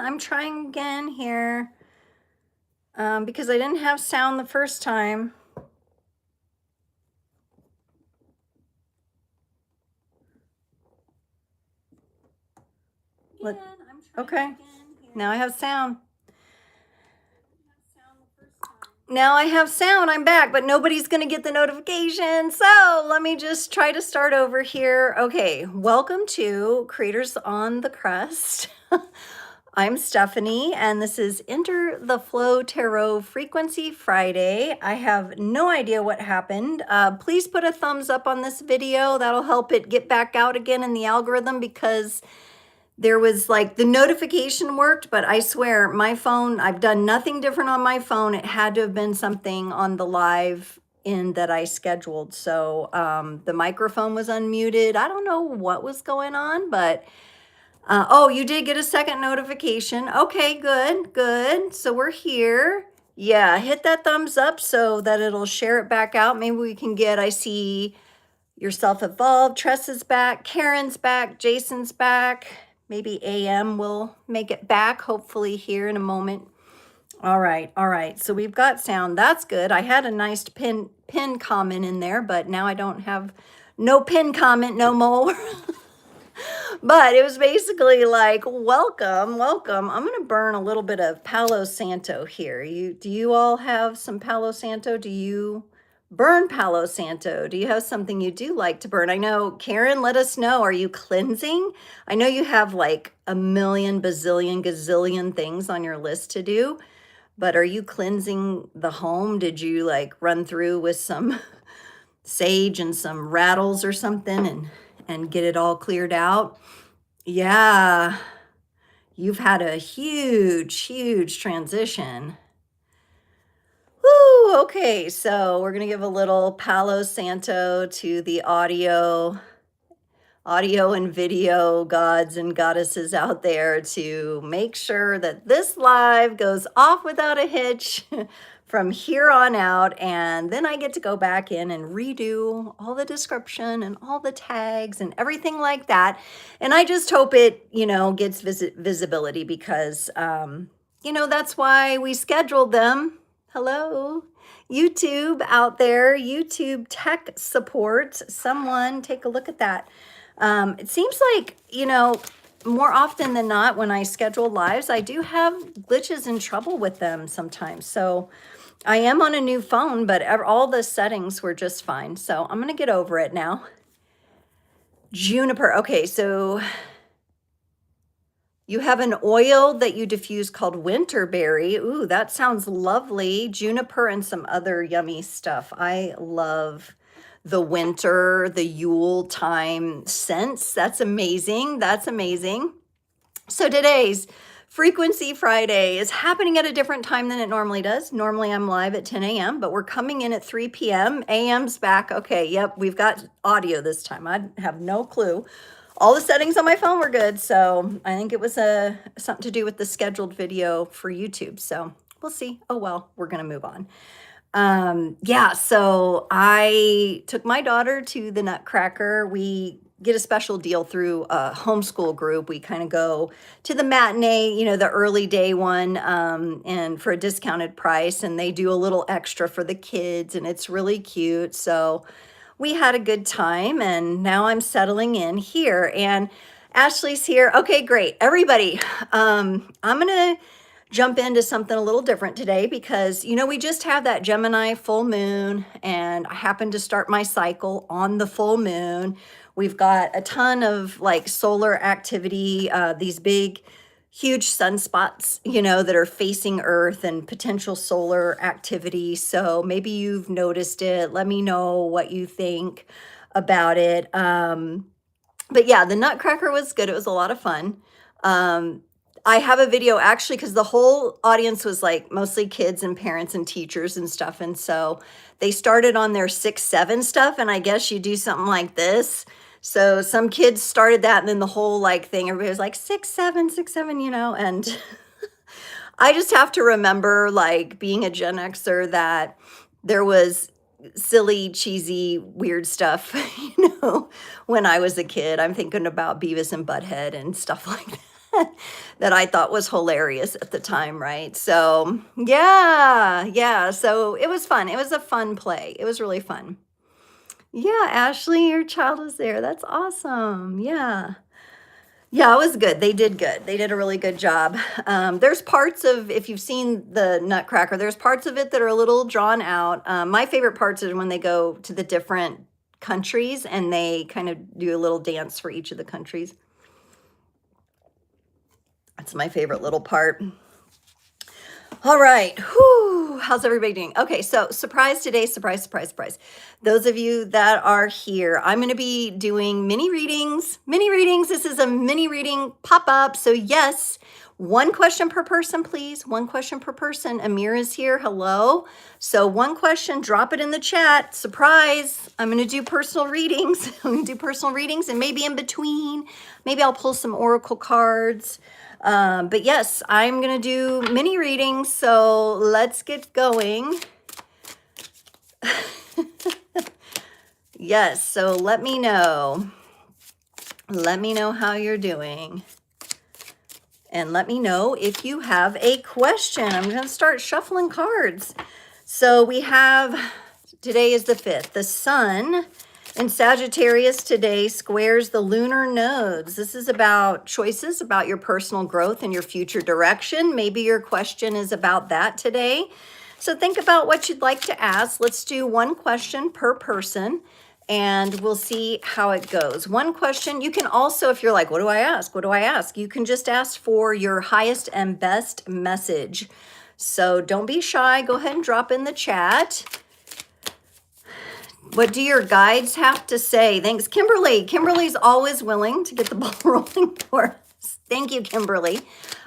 I'm trying again here because I didn't have sound the first time. Okay, now I have sound. Now I have sound, I'm back, but nobody's gonna get the notification. So let me just try to start over here. Okay, welcome to Creators on the Crest. I'm Stephanie, and this is Enter the Flow Tarot Frequency Friday. I have no idea what happened. Please put a thumbs up on this video. That'll help it get back out again in the algorithm, because there was like the notification worked, but I swear my phone, I've done nothing different on my phone. It had to have been something on the live in that I scheduled. So the microphone was unmuted. I don't know what was going on, but oh, you did get a second notification. Okay, good, good. So we're here. Yeah, hit that thumbs up so that it'll share it back out. Maybe we can get, I see Yourself Evolved, Tress is back, Karen's back, Jason's back. Maybe AM will make it back, hopefully here in a moment. All right, all right. So we've got sound. That's good. I had a nice pin comment in there, but now I don't have no pin comment no more. But it was basically like, welcome, welcome. I'm going to burn a little bit of Palo Santo here. Do you all have some Palo Santo? Do you burn Palo Santo? Do you have something you do like to burn? I know, Karen, let us know. Are you cleansing? I know you have like a million, bazillion, gazillion things on your list to do, but are you cleansing the home? Did you like run through with some sage and some rattles or something and get it all cleared out? Yeah, you've had a huge, huge transition. Woo, okay, so we're gonna give a little Palo Santo to the audio and video gods and goddesses out there to make sure that this live goes off without a hitch from here on out. And then I get to go back in and redo all the description and all the tags and everything like that. And I just hope it, gets visibility, because, that's why we scheduled them. Hello, YouTube out there, YouTube tech support. Someone take a look at that. It seems like, more often than not, when I schedule lives, I do have glitches and trouble with them sometimes. So I am on a new phone, but all the settings were just fine. So I'm going to get over it now. Juniper. Okay, so you have an oil that you diffuse called winterberry. Ooh, that sounds lovely. Juniper and some other yummy stuff. I love the winter, the Yule time scents. That's amazing. That's amazing. So today's Frequency Friday is happening at a different time than it normally does. Normally I'm live at 10 a.m., but we're coming in at 3 p.m. AM's back. Okay, yep, we've got audio this time. I have no clue. All the settings on my phone were good, so I think it was something to do with the scheduled video for YouTube. So we'll see. Oh well, we're gonna move on. Yeah, so I took my daughter to the Nutcracker. We get a special deal through a homeschool group. We kind of go to the matinee, the early day one, and for a discounted price, and they do a little extra for the kids, and it's really cute. So we had a good time, and now I'm settling in here, and Ashley's here. Okay, great. Everybody, I'm gonna jump into something a little different today, because we just have that Gemini full moon, and I happened to start my cycle on the full moon. We've got a ton of like solar activity, these big huge sunspots, that are facing Earth, and potential solar activity. So maybe you've noticed it. Let me know what you think about it. But yeah, the Nutcracker was good. It was a lot of fun. I have a video actually, because the whole audience was like mostly kids and parents and teachers and stuff. And so they started on their 6-7 stuff. And I guess you do something like this. So some kids started that, and then the whole like thing, everybody was like 6-7, 6-7, and I just have to remember, like being a Gen Xer, that there was silly, cheesy, weird stuff, when I was a kid. I'm thinking about Beavis and Butthead and stuff like that. that I thought was hilarious at the time, right? So yeah. So it was fun. It was a fun play. It was really fun. Yeah, Ashley, your child was there. That's awesome. Yeah. Yeah, it was good. They did good. They did a really good job. There's parts of, if you've seen the Nutcracker, there's parts of it that are a little drawn out. My favorite parts are when they go to the different countries and they kind of do a little dance for each of the countries. That's my favorite little part. All right. Whew. How's everybody doing? Okay, so surprise today, surprise, surprise, surprise. Those of you that are here, I'm going to be doing mini readings. Mini readings. This is a mini reading pop-up. So yes, one question per person, please. One question per person. Amir is here. Hello. So one question, drop it in the chat. Surprise. I'm going to do personal readings. I'm going to do personal readings and maybe in between, maybe I'll pull some oracle cards. But yes, I'm going to do mini readings, so let's get going. Yes, so let me know. Let me know how you're doing. And let me know if you have a question. I'm going to start shuffling cards. So we have, today is the 5th, the sun in Sagittarius today squares the lunar nodes. This is about choices, about your personal growth and your future direction. Maybe your question is about that today. So think about what you'd like to ask. Let's do one question per person and we'll see how it goes. One question. You can also, if you're like, what do I ask? What do I ask? You can just ask for your highest and best message. So don't be shy. Go ahead and drop in the chat. What do your guides have to say? Thanks, Kimberly. Kimberly's always willing to get the ball rolling for us. Thank you, Kimberly.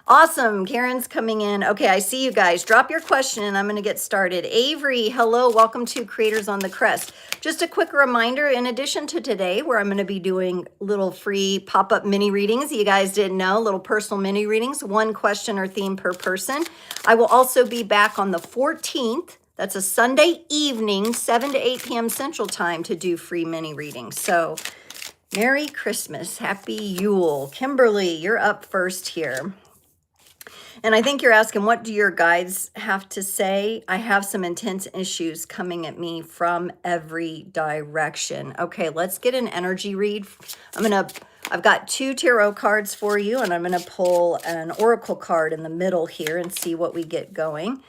Awesome. Karen's coming in. Okay, I see you guys. Drop your question and I'm going to get started. Avery, hello. Welcome to Creators on the Crest. Just a quick reminder, in addition to today, where I'm going to be doing little free pop-up mini readings, you guys didn't know, little personal mini readings, one question or theme per person. I will also be back on the 14th. That's a Sunday evening, 7 to 8 p.m. Central Time to do free mini readings. So Merry Christmas, Happy Yule. Kimberly, you're up first here. And I think you're asking, what do your guides have to say? I have some intense issues coming at me from every direction. Okay, let's get an energy read. I've got 2 tarot cards for you, and I'm going to pull an oracle card in the middle here and see what we get going.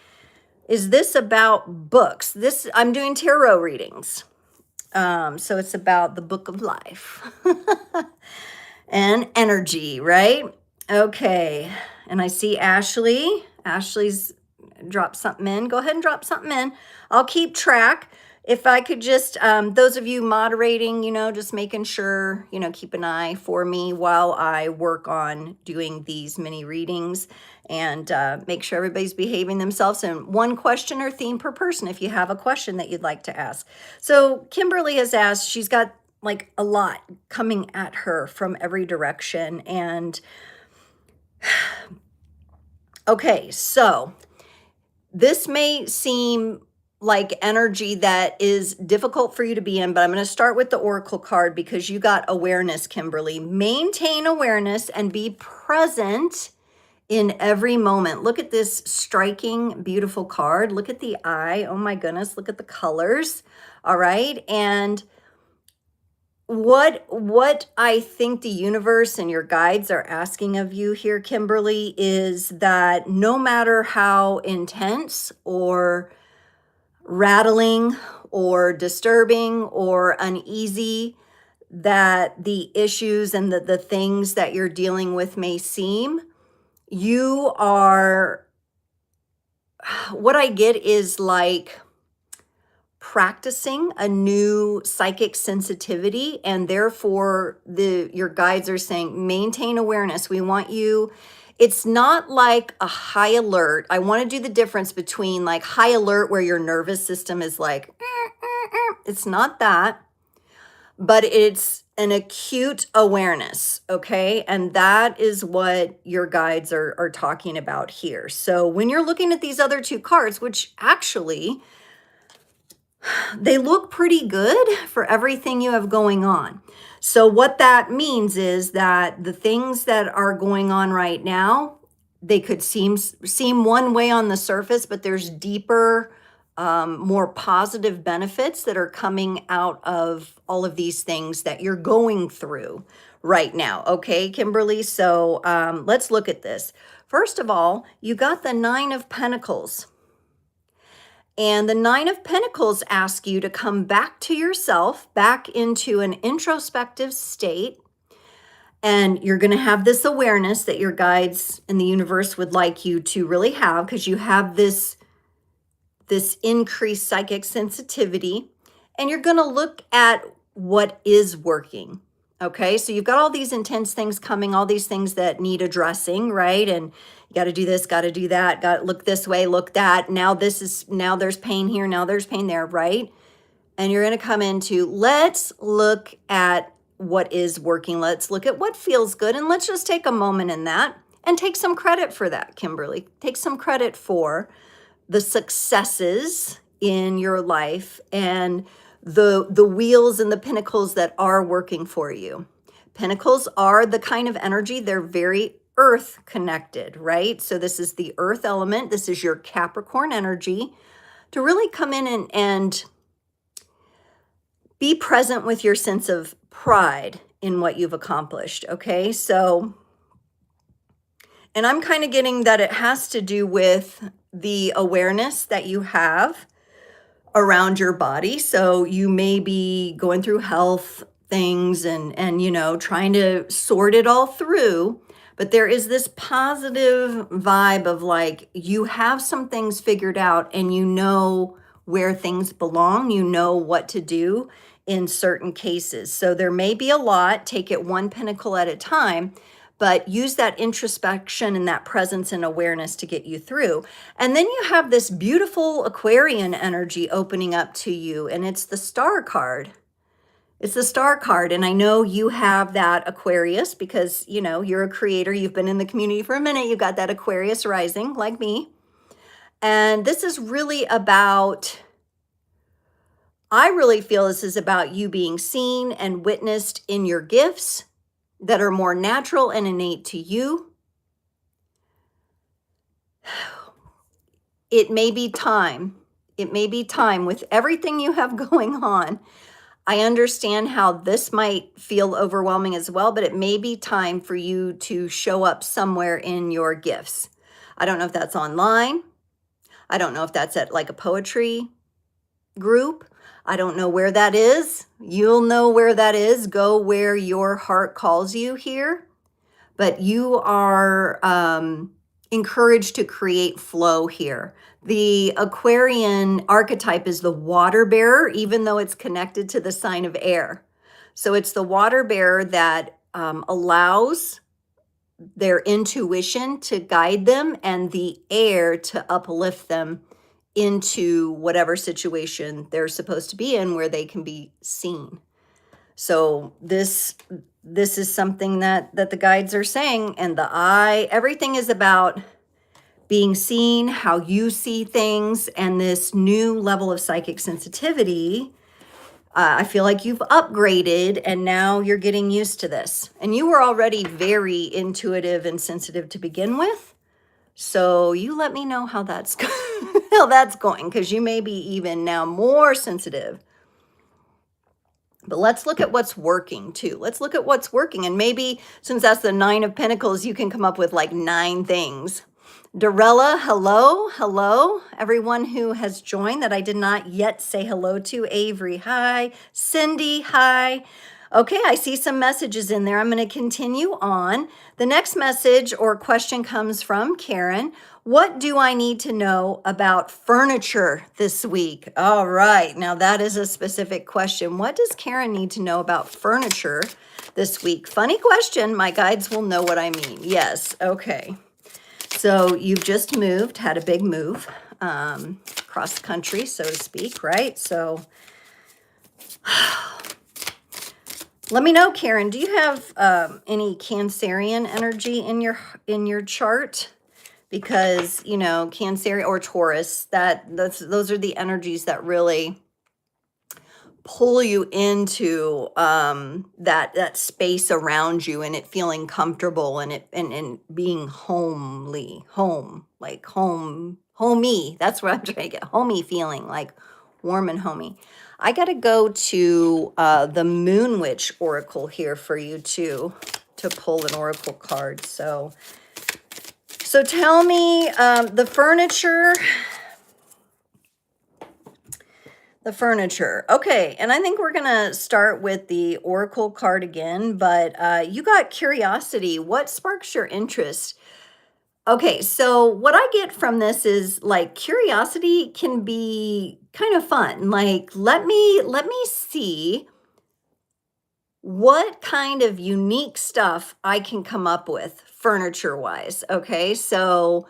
Is this about books? I'm doing tarot readings. So it's about the book of life and energy, right? Okay. And I see Ashley. Ashley's dropped something in. Go ahead and drop something in. I'll keep track. If I could just, those of you moderating, just making sure, keep an eye for me while I work on doing these mini readings and make sure everybody's behaving themselves. And one question or theme per person if you have a question that you'd like to ask. So Kimberly has asked, she's got like a lot coming at her from every direction. And okay, so this may seem like energy that is difficult for you to be in, but I'm going to start with the oracle card because you got awareness, Kimberly. Maintain awareness and be present in every moment. Look at this striking, beautiful card. Look at the eye. Oh my goodness, look at the colors. All right. And what I think the universe and your guides are asking of you here, Kimberly, is that no matter how intense or rattling or disturbing or uneasy that the issues and the things that you're dealing with may seem, you are, what I get is like practicing a new psychic sensitivity, and therefore your guides are saying maintain awareness. We want you, it's not like a high alert. I want to do the difference between like high alert where your nervous system is like it's not that, but it's an acute awareness, okay? And that is what your guides are talking about here. So when you're looking at these other 2 cards, which actually they look pretty good for everything you have going on. So what that means is that the things that are going on right now, they could seem one way on the surface, but there's deeper, more positive benefits that are coming out of all of these things that you're going through right now. Okay, Kimberly. So let's look at this. First of all, you got the Nine of Pentacles. And the Nine of Pentacles asks you to come back to yourself, back into an introspective state. And you're going to have this awareness that your guides in the universe would like you to really have, because you have this increased psychic sensitivity. And you're going to look at what is working. Okay, so you've got all these intense things coming, all these things that need addressing, right? And you got to do this, got to do that, got to look this way, look that. Now there's pain here, now there's pain there, right? And you're going to come into, let's look at what is working. Let's look at what feels good. And let's just take a moment in that and take some credit for that, Kimberly. Take some credit for the successes in your life and the wheels and the pinnacles that are working for you. Pinnacles are the kind of energy, they're very earth connected, right? So this is the earth element. This is your Capricorn energy to really come in and be present with your sense of pride in what you've accomplished. Okay. So, and I'm kind of getting that it has to do with the awareness that you have around your body. So you may be going through health things and trying to sort it all through, but there is this positive vibe of like you have some things figured out and you know where things belong, you know what to do in certain cases. So there may be a lot, take it one pinnacle at a time, but use that introspection and that presence and awareness to get you through. And then you have this beautiful Aquarian energy opening up to you, and it's the Star card. It's the Star card. And I know you have that Aquarius because, you're a creator. You've been in the community for a minute. You've got that Aquarius rising like me. And this is really about, I really feel this is about you being seen and witnessed in your gifts that are more natural and innate to you. It may be time. It may be time with everything you have going on. I understand how this might feel overwhelming as well, but it may be time for you to show up somewhere in your gifts. I don't know if that's online. I don't know if that's at like a poetry group. I don't know where that is. You'll know where that is. Go where your heart calls you here. But you are encouraged to create flow here. The Aquarian archetype is the water bearer, even though it's connected to the sign of air. So it's the water bearer that allows their intuition to guide them and the air to uplift them into whatever situation they're supposed to be in where they can be seen. So this is something that the guides are saying, and everything is about being seen, how you see things, and this new level of psychic sensitivity. I feel like you've upgraded and now you're getting used to this. And you were already very intuitive and sensitive to begin with. So you let me know how that's going, because you may be even now more sensitive. But let's look at what's working too. Let's look at what's working. And maybe since that's the Nine of Pentacles, you can come up with like 9 things. Dorella, hello. Hello, everyone who has joined that I did not yet say hello to. Avery, hi. Cindy, hi. Okay, I see some messages in there. I'm going to continue on. The next message or question comes from Karen. What do I need to know about furniture this week? All right, now that is a specific question. What does Karen need to know about furniture this week? Funny question. My guides will know what I mean. Yes, okay. So you've just moved, had a big move across the country, so to speak, right? So let me know, Karen, do you have any Cancerian energy in your chart? Because, Cancerian or Taurus, those are the energies that really pull you into that space around you, and it feeling comfortable, and it and being home, like homey. That's what I'm trying to get, homey feeling, like warm and homey. I got to go to the Moon Witch Oracle here for you too, to pull an oracle card. So tell me, the furniture. The furniture. Okay, and I think we're gonna start with the oracle card again, but you got curiosity. What sparks your interest? Okay, so what I get from this is like curiosity can be kind of fun. Like, let me see what kind of unique stuff I can come up with furniture wise. Okay, so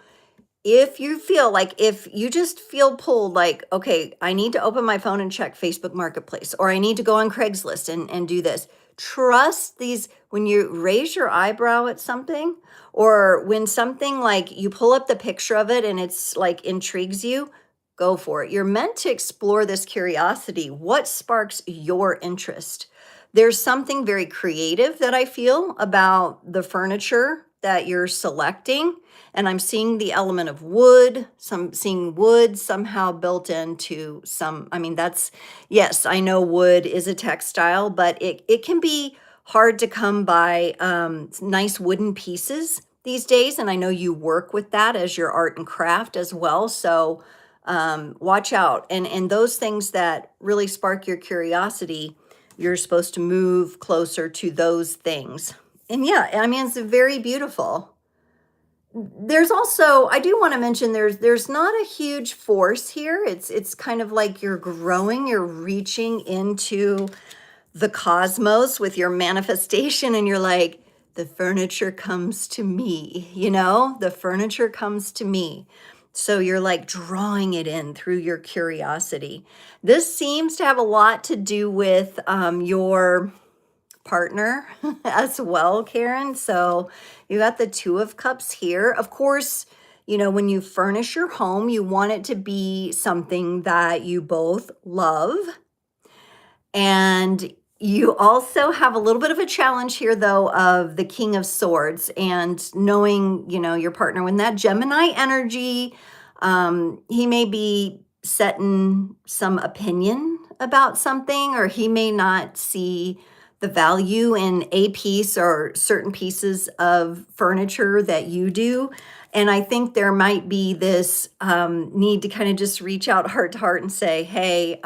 if you feel like, if you just feel pulled, like, okay, I need to open my phone and check Facebook Marketplace, or I need to go on Craigslist and do this. Trust these, when you raise your eyebrow at something, or when something like you pull up the picture of it and it's like intrigues you, go for it. You're meant to explore this curiosity. What sparks your interest? There's something very creative that I feel about the furniture that you're selecting. And I'm seeing the element of wood, seeing wood somehow built into some, I mean, that's, yes, I know wood is a textile, but it can be hard to come by nice wooden pieces these days. And I know you work with that as your art and craft as well. So watch out. And those things that really spark your curiosity, you're supposed to move closer to those things. And yeah, I mean, it's very beautiful. There's also, I do want to mention, there's not a huge force here. It's kind of like you're growing, you're reaching into the cosmos with your manifestation, and you're like, the furniture comes to me, the furniture comes to me. So you're like drawing it in through your curiosity. This seems to have a lot to do with your partner as well, Karen. So you got the Two of Cups here. Of course, when you furnish your home, you want it to be something that you both love. And you also have a little bit of a challenge here, though, of the King of Swords, and knowing, your partner, when that Gemini energy, he may be setting some opinion about something, or he may not see the value in a piece or certain pieces of furniture that you do. And I think there might be this need to kind of just reach out heart to heart and say, hey,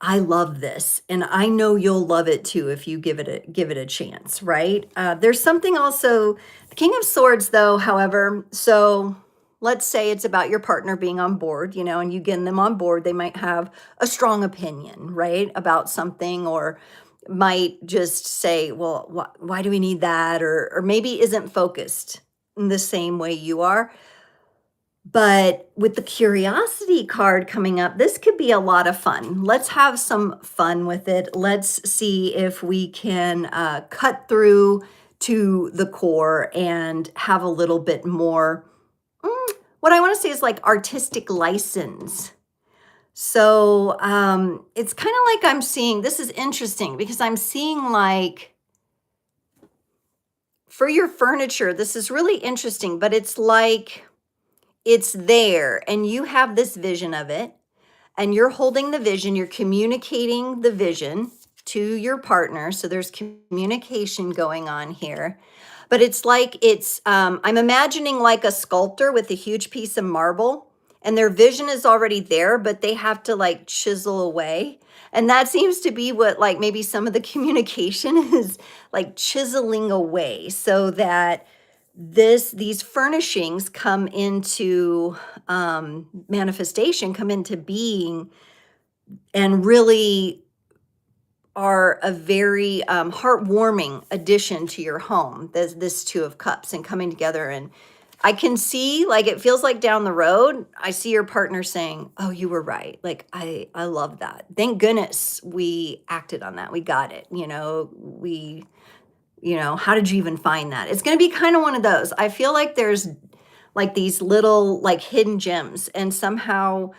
I love this, and I know you'll love it too if you give it a chance, right? There's something also, the King of Swords, though, however, so let's say it's about your partner being on board, and you getting them on board. They might have a strong opinion, right, about something, or might just say, well, why do we need that? Or maybe isn't focused in the same way you are. But with the curiosity card coming up, this could be a lot of fun. Let's have some fun with it. Let's see if we can cut through to the core and have a little bit more, what I want to say is like artistic license. So it's kind of like I'm seeing, this is interesting because I'm seeing like, for your furniture, this is really interesting, but it's like, it's there and you have this vision of it, and you're holding the vision, you're communicating the vision to your partner. So there's communication going on here. But it's like, I'm imagining like a sculptor with a huge piece of marble, and their vision is already there, but they have to like chisel away. And that seems to be what, like, maybe some of the communication is, like chiseling away, so that these furnishings come into manifestation, come into being, and really are a very heartwarming addition to your home. This Two of Cups and coming together. And I can see, like, it feels like down the road, I see your partner saying, oh, you were right. Like, I love that. Thank goodness we acted on that. We got it. How did you even find that? It's going to be kind of one of those. I feel like there's like these little like hidden gems, and somehow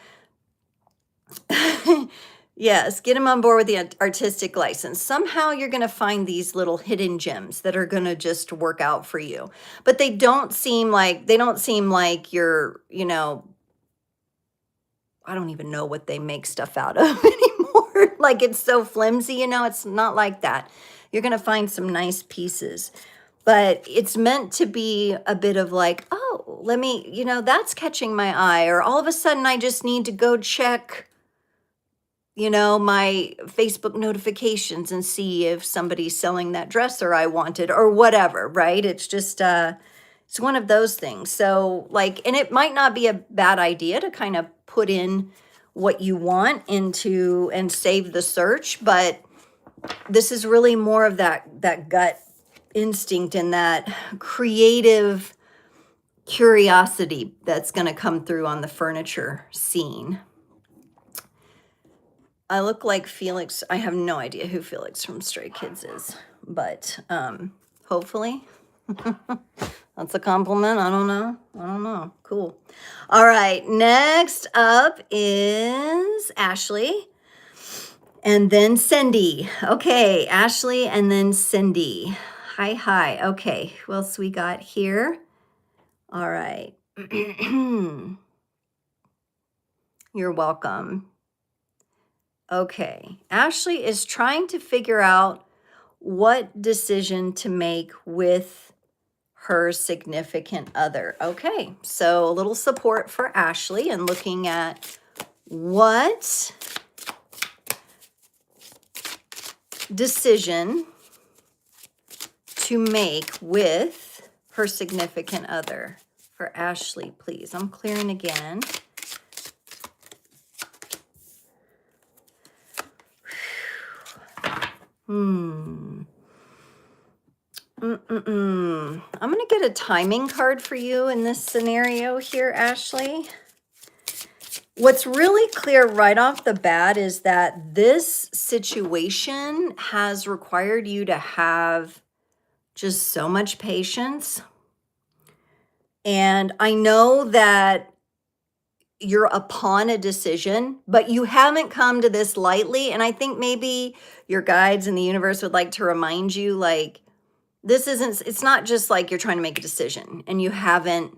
Yes, get them on board with the artistic license. Somehow you're going to find these little hidden gems that are going to just work out for you. But they don't seem like you're, I don't even know what they make stuff out of anymore. Like it's so flimsy, it's not like that. You're going to find some nice pieces. But it's meant to be a bit of like, oh, that's catching my eye. Or all of a sudden I just need to go check my Facebook notifications and see if somebody's selling that dresser I wanted or whatever, right? It's just, it's one of those things. So like, and it might not be a bad idea to kind of put in what you want into and save the search, but this is really more of that gut instinct and that creative curiosity that's going to come through on the furniture scene. I look like Felix. I have no idea who Felix from Stray Kids is, but hopefully that's a compliment. I don't know. Cool. All right. Next up is Ashley and then Cindy. Okay. Ashley and then Cindy. Hi. Okay. Who else we got here? All right. You're welcome. Okay, Ashley is trying to figure out what decision to make with her significant other. Okay, so a little support for Ashley and looking at what decision to make with her significant other. For Ashley, please. I'm clearing again. I'm going to get a timing card for you in this scenario here, Ashley. What's really clear right off the bat is that this situation has required you to have just so much patience. And I know that you're upon a decision, but you haven't come to this lightly. And I think maybe your guides in the universe would like to remind you, like, it's not just like you're trying to make a decision and you haven't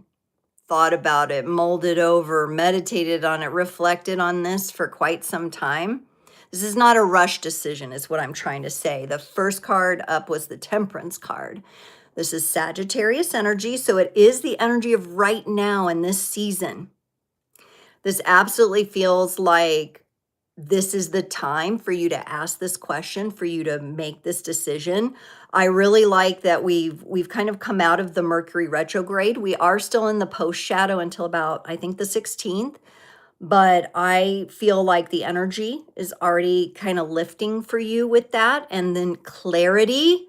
thought about it, molded over, meditated on it, reflected on this for quite some time. This is not a rush decision, is what I'm trying to say. The first card up was the Temperance card. This is Sagittarius energy, so it is the energy of right now in this season. This absolutely feels like this is the time for you to ask this question, for you to make this decision. I really like that we've kind of come out of the Mercury retrograde. We are still in the post shadow until about, I think, the 16th, but I feel like the energy is already kind of lifting for you with that. And then clarity,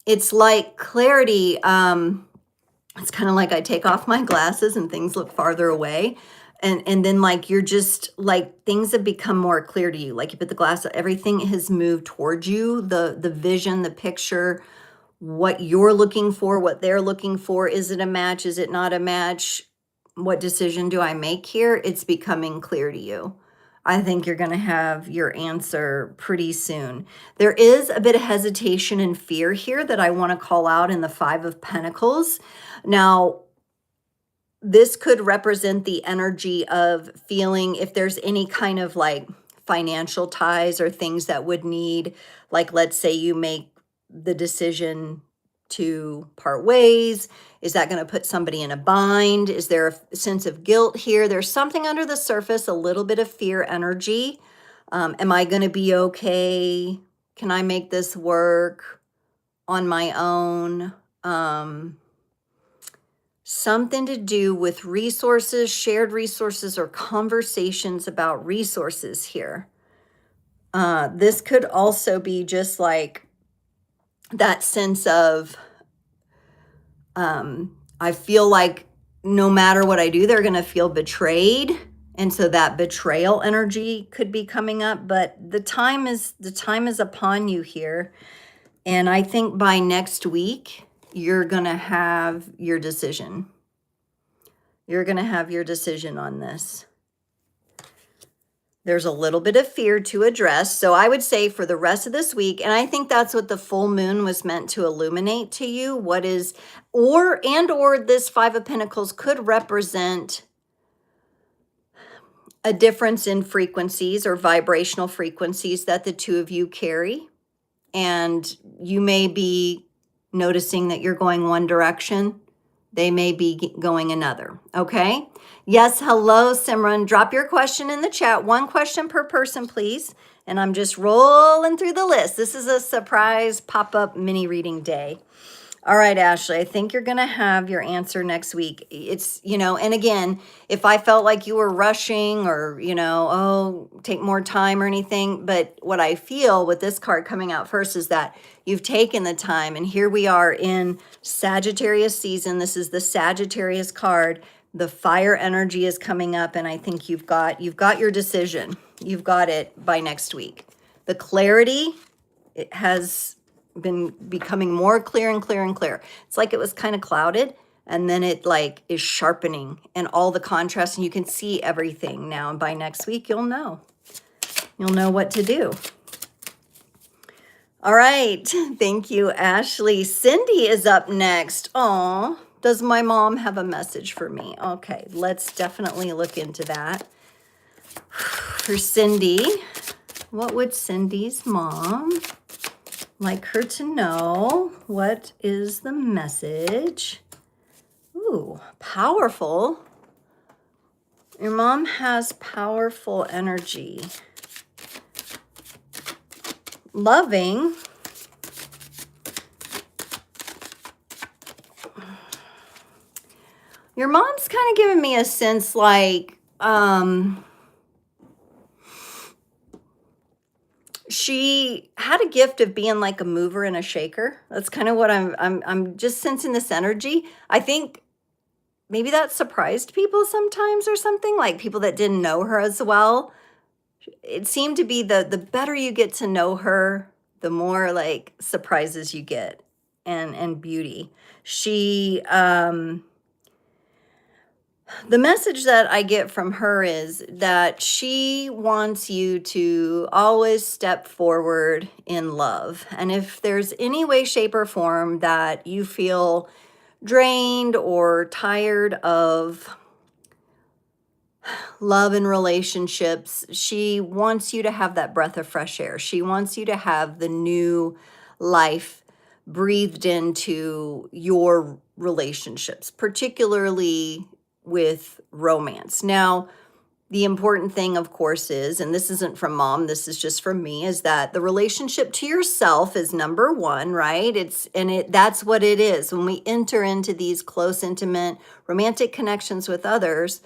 it's like clarity. It's kind of like I take off my glasses and things look farther away. And then like you're just like things have become more clear to you. Like you put the glass, everything has moved towards you. The vision, the picture, what you're looking for, what they're looking for. Is it a match? Is it not a match? What decision do I make here? It's becoming clear to you. I think you're going to have your answer pretty soon. There is a bit of hesitation and fear here that I want to call out in the Five of Pentacles. Now, this could represent the energy of feeling if there's any kind of like financial ties or things that would need, like, let's say you make the decision to part ways. Is that going to put somebody in a bind? Is there a sense of guilt here? There's something under the surface, a little bit of fear energy. Am I going to be okay? Can I make this work on my own? Something to do with resources, shared resources, or conversations about resources here. This could also be just like that sense of, I feel like no matter what I do, they're going to feel betrayed. And so that betrayal energy could be coming up, but the time is upon you here. And I think by next week, you're going to have your decision. You're going to have your decision on this. There's a little bit of fear to address. So I would say for the rest of this week, and I think that's what the full moon was meant to illuminate to you, what is, or this Five of Pentacles could represent a difference in frequencies or vibrational frequencies that the two of you carry. And you may be noticing that you're going one direction. They may be going another. Okay. Yes. Hello, Simran. Drop your question in the chat. One question per person, please. And I'm just rolling through the list. This is a surprise pop-up mini reading day. All right, Ashley, I think you're going to have your answer next week. It's, and again, if I felt like you were rushing or, oh, take more time or anything, but what I feel with this card coming out first is that you've taken the time, and here we are in Sagittarius season. This is the Sagittarius card. The fire energy is coming up, and I think you've got your decision. You've got it by next week. The clarity, it has been becoming more clear and clear and clear. It's like it was kind of clouded, and then it like is sharpening and all the contrast, and you can see everything now. And by next week, you'll know what to do. All right. Thank you, Ashley. Cindy is up next. Oh, does my mom have a message for me? Okay, let's definitely look into that. For Cindy, what would Cindy's mom like her to know? What is the message? Ooh, powerful. Your mom has powerful energy. Loving. Your mom's kind of giving me a sense like, she had a gift of being like a mover and a shaker. That's kind of what I'm just sensing this energy. I think maybe that surprised people sometimes or something, like people that didn't know her as well. It seemed to be the better you get to know her, the more like surprises you get and beauty. She the message that I get from her is that she wants you to always step forward in love. And if there's any way, shape, or form that you feel drained or tired of love and relationships, she wants you to have that breath of fresh air. She wants you to have the new life breathed into your relationships, particularly with romance. Now, the important thing, of course, is, and this isn't from mom, this is just from me, is that the relationship to yourself is number one, right? That's what it is. When we enter into these close, intimate, romantic connections with others,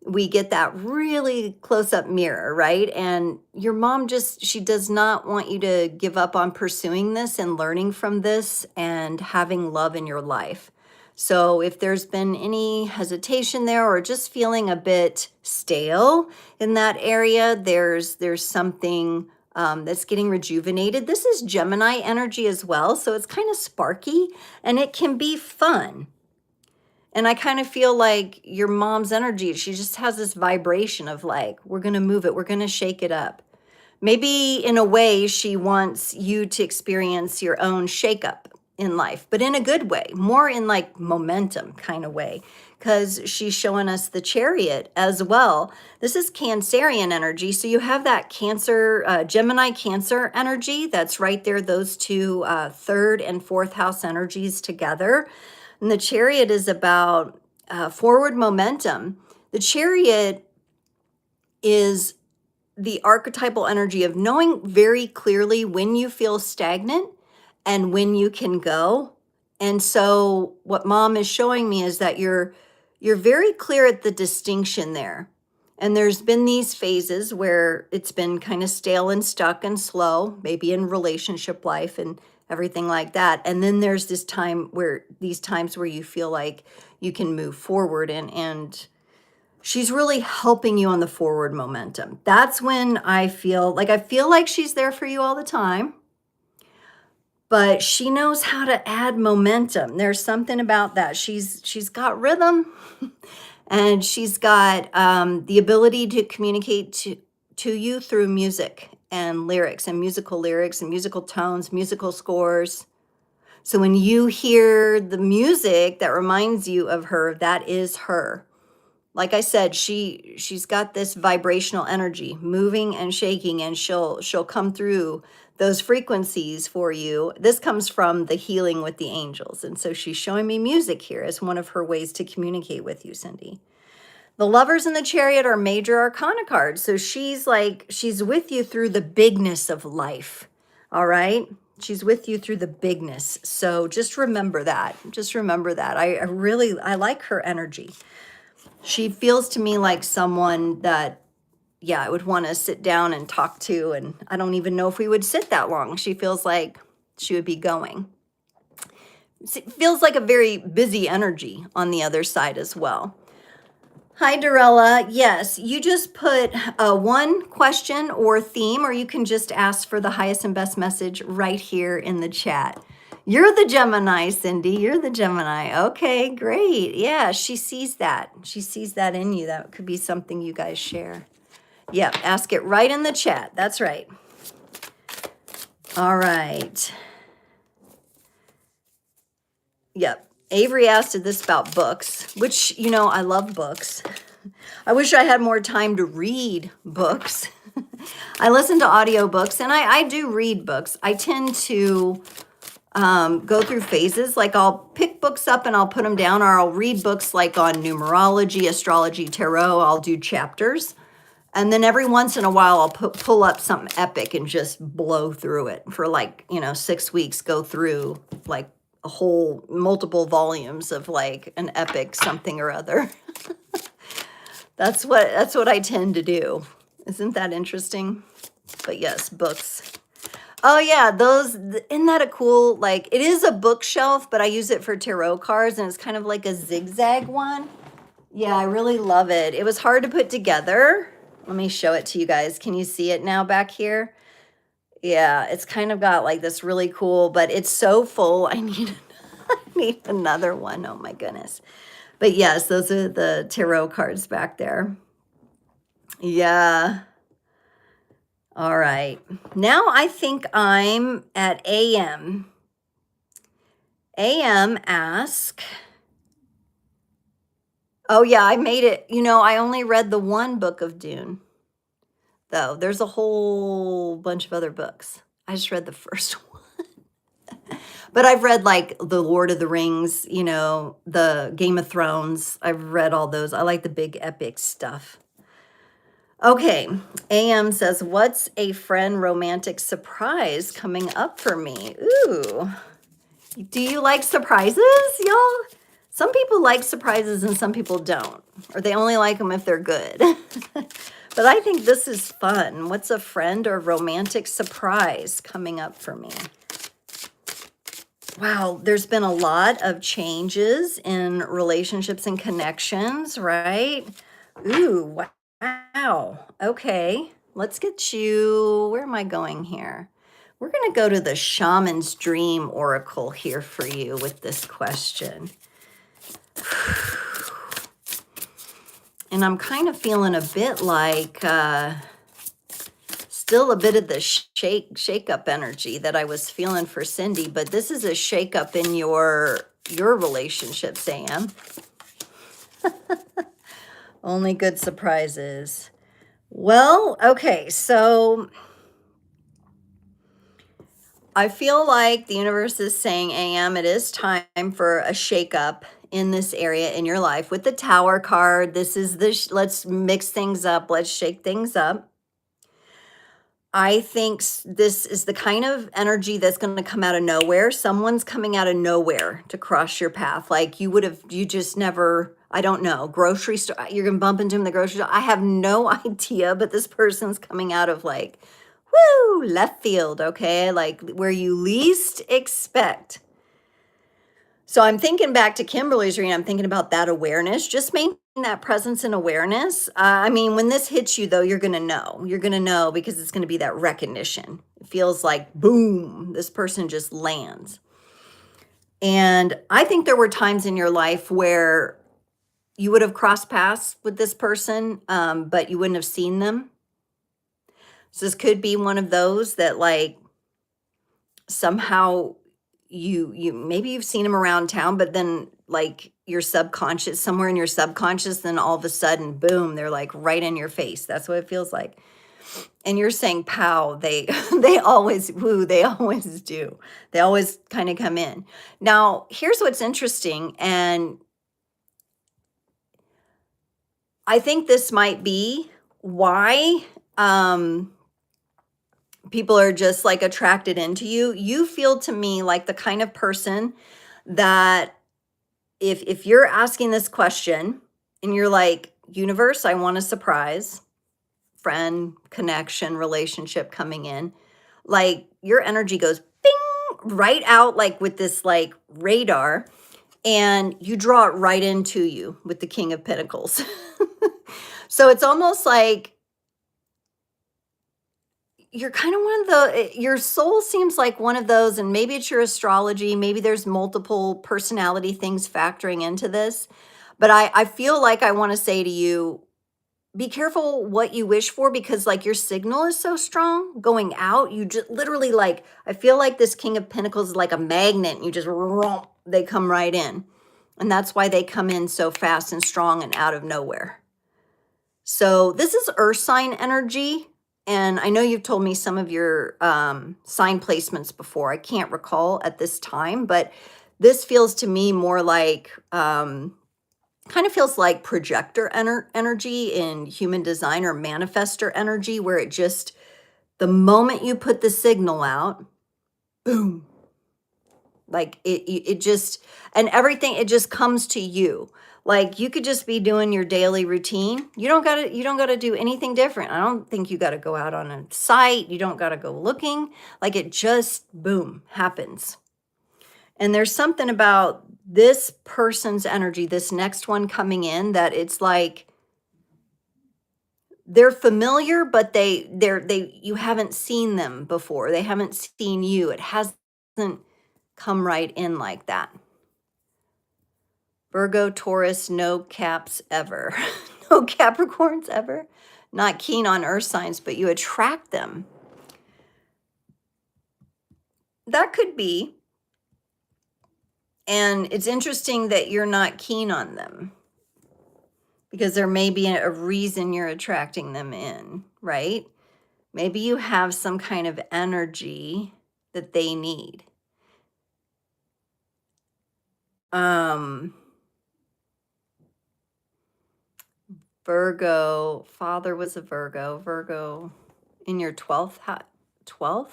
we get that really close-up mirror, right? And your mom she does not want you to give up on pursuing this and learning from this and having love in your life. So if there's been any hesitation there or just feeling a bit stale in that area, there's something that's getting rejuvenated. This is Gemini energy as well, so it's kind of sparky and it can be fun. And I kind of feel like your mom's energy, she just has this vibration of like, we're going to move it, we're going to shake it up. Maybe in a way she wants you to experience your own shakeup in life, but in a good way, more in like momentum kind of way, because she's showing us the Chariot as well. This is Cancerian energy. So you have that Gemini Cancer energy that's right there, those two third and fourth house energies together. And the Chariot is about forward momentum. The Chariot is the archetypal energy of knowing very clearly when you feel stagnant and when you can go. And so what mom is showing me is that you're very clear at the distinction there. And there's been these phases where it's been kind of stale and stuck and slow, maybe in relationship life and everything like that. And then there's these times where you feel like you can move forward, and she's really helping you on the forward momentum. That's when I feel like she's there for you all the time, but she knows how to add momentum. There's something about that. She's got rhythm and she's got the ability to communicate to you through music and lyrics and musical tones, musical scores. So when you hear the music that reminds you of her, that is her. Like I said, she's got this vibrational energy moving and shaking, and she'll come through those frequencies for you. This comes from the healing with the angels. And so she's showing me music here as one of her ways to communicate with you, Cindy. The Lovers and the Chariot are major arcana cards. So she's with you through the bigness of life. All right. She's with you through the bigness. So just remember that. Just remember that. I like her energy. She feels to me like someone that, yeah, I would want to sit down and talk to. And I don't even know if we would sit that long. She feels like she would be going. It feels like a very busy energy on the other side as well. Hi, Dorella. Yes, you just put one question or theme, or you can just ask for the highest and best message right here in the chat. You're the Gemini, Cindy. You're the Gemini. Okay, great. Yeah, she sees that. She sees that in you. That could be something you guys share. Yep, ask it right in the chat. That's right. All right. Yep. Avery asked this about books, which, I love books. I wish I had more time to read books. I listen to audiobooks, and I do read books. I tend to go through phases. Like I'll pick books up and I'll put them down, or I'll read books like on numerology, astrology, tarot. I'll do chapters. And then every once in a while, I'll pull up something epic and just blow through it for 6 weeks, go through like a whole multiple volumes of like an epic something or other. That's what I tend to do. Isn't that interesting? But yes, books. Oh yeah, isn't that a cool, it is a bookshelf, but I use it for tarot cards, and it's kind of like a zigzag one. Yeah, I really love it. It was hard to put together. Let me show it to you guys. Can you see it now back here? Yeah, it's kind of got like this really cool, but it's so full. I need another one. Oh my goodness. But yes, those are the tarot cards back there. Yeah. All right. Now I think I'm at AM. AM ask. Oh yeah, I made it. I only read the one book of Dune, though. There's a whole bunch of other books. I just read the first one. But I've read like the Lord of the Rings, the Game of Thrones. I've read all those. I like the big epic stuff. Okay, AM says, what's a friend romantic surprise coming up for me? Ooh, do you like surprises, y'all? Some people like surprises and some people don't, or they only like them if they're good. But I think this is fun. What's a friend or romantic surprise coming up for me? Wow, there's been a lot of changes in relationships and connections, right? Ooh, wow. Okay, let's get you, where am I going here? We're going to go to the Shaman's Dream Oracle here for you with this question. And I'm kind of feeling a bit like still a bit of the shake-up energy that I was feeling for Cindy, but this is a shake-up in your relationship, Sam. Only good surprises. Well, okay, so I feel like the universe is saying, AM, it is time for a shake-up in this area in your life. With the Tower card, this is let's mix things up, let's shake things up. I think this is the kind of energy that's going to come out of nowhere. Someone's coming out of nowhere to cross your path. Like you just never, I don't know, grocery store, you're going to bump into him in the grocery store. I have no idea, but this person's coming out of left field, okay? Like where you least expect. So I'm thinking back to Kimberly's reading. I'm thinking about that awareness, just maintain that presence and awareness. When this hits you, though, you're going to know. You're going to know because it's going to be that recognition. It feels like, boom, this person just lands. And I think there were times in your life where you would have crossed paths with this person, but you wouldn't have seen them. So this could be one of those that like somehow you maybe you've seen them around town, but then like your subconscious, somewhere in your subconscious, then all of a sudden, boom, they're like right in your face. That's what it feels like. And you're saying pow, they they always woo, they always do. They always kind of come in. Now, here's what's interesting, and I think this might be why people are just like attracted into you. You feel to me like the kind of person that if you're asking this question and you're like, universe, I want a surprise, friend, connection, relationship coming in, like your energy goes bing right out like with this like radar, and you draw it right into you with the King of Pentacles. So it's almost like you're kind of one of your soul seems like one of those, and maybe it's your astrology, maybe there's multiple personality things factoring into this. But I feel like I want to say to you, be careful what you wish for, because like your signal is so strong going out. You just literally like, I feel like this King of Pentacles is like a magnet, and you just they come right in. And that's why they come in so fast and strong and out of nowhere. So this is earth sign energy. And I know you've told me some of your sign placements before. I can't recall at this time, but this feels to me more like, kind of feels like projector energy in human design, or manifester energy, where it just, the moment you put the signal out, boom, like it just, and everything, it just comes to you. Like you could just be doing your daily routine. You don't gotta do anything different. I don't think you gotta go out on a site. You don't gotta go looking. Like it just, boom, happens. And there's something about this person's energy, this next one coming in, that it's like they're familiar, but you haven't seen them before. They haven't seen you. It hasn't come right in like that. Virgo, Taurus, no caps ever. No Capricorns ever. Not keen on earth signs, but you attract them. That could be. And it's interesting that you're not keen on them, because there may be a reason you're attracting them in, right? Maybe you have some kind of energy that they need. Virgo, father was a Virgo. Virgo in your 12th 12th?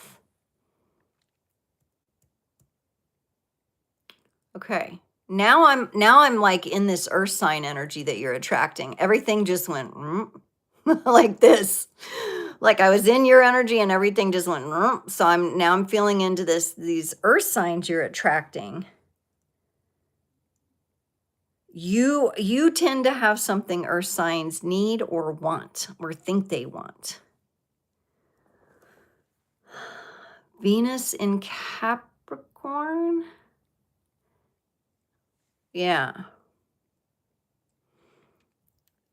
Okay. Now I'm like in this earth sign energy that you're attracting. Everything just went like this. Like I was in your energy and everything just went so I'm feeling into these earth signs you're attracting. You tend to have something earth signs need or want or think they want. Venus in Capricorn? Yeah.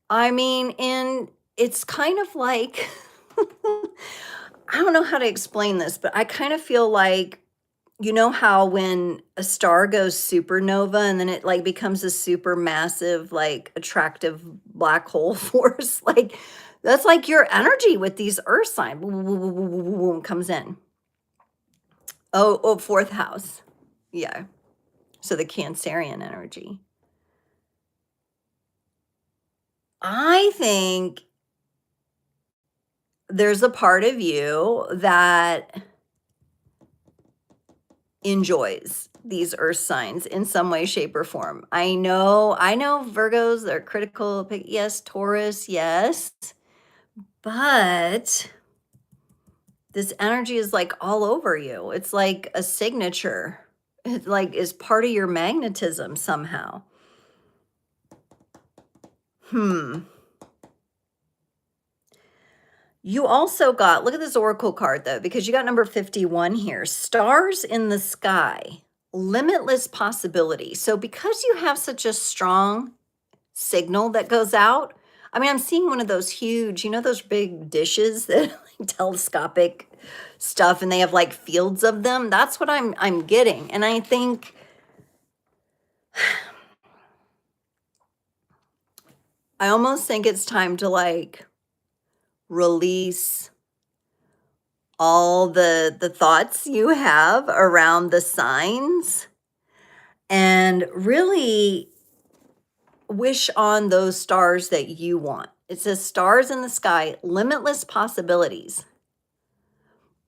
I mean, it's kind of like, I don't know how to explain this, but I kind of feel like, you know how when a star goes supernova and then it like becomes a super massive, like attractive black hole force, like that's like your energy with these earth sign comes in. Oh, fourth house. Yeah. So the Cancerian energy. I think there's a part of you that enjoys these earth signs in some way, shape, or form. I know Virgos are critical. Yes, Taurus, yes. But this energy is like all over you. It's like a signature. It like is part of your magnetism somehow. You also got, look at this oracle card though, because you got number 51 here. Stars in the sky, limitless possibility. So because you have such a strong signal that goes out, I mean, I'm seeing one of those huge, those big dishes that like telescopic stuff and they have like fields of them. That's what I'm getting. And I think I almost think it's time to like release all the thoughts you have around the signs and really wish on those stars that you want. It says stars in the sky, limitless possibilities.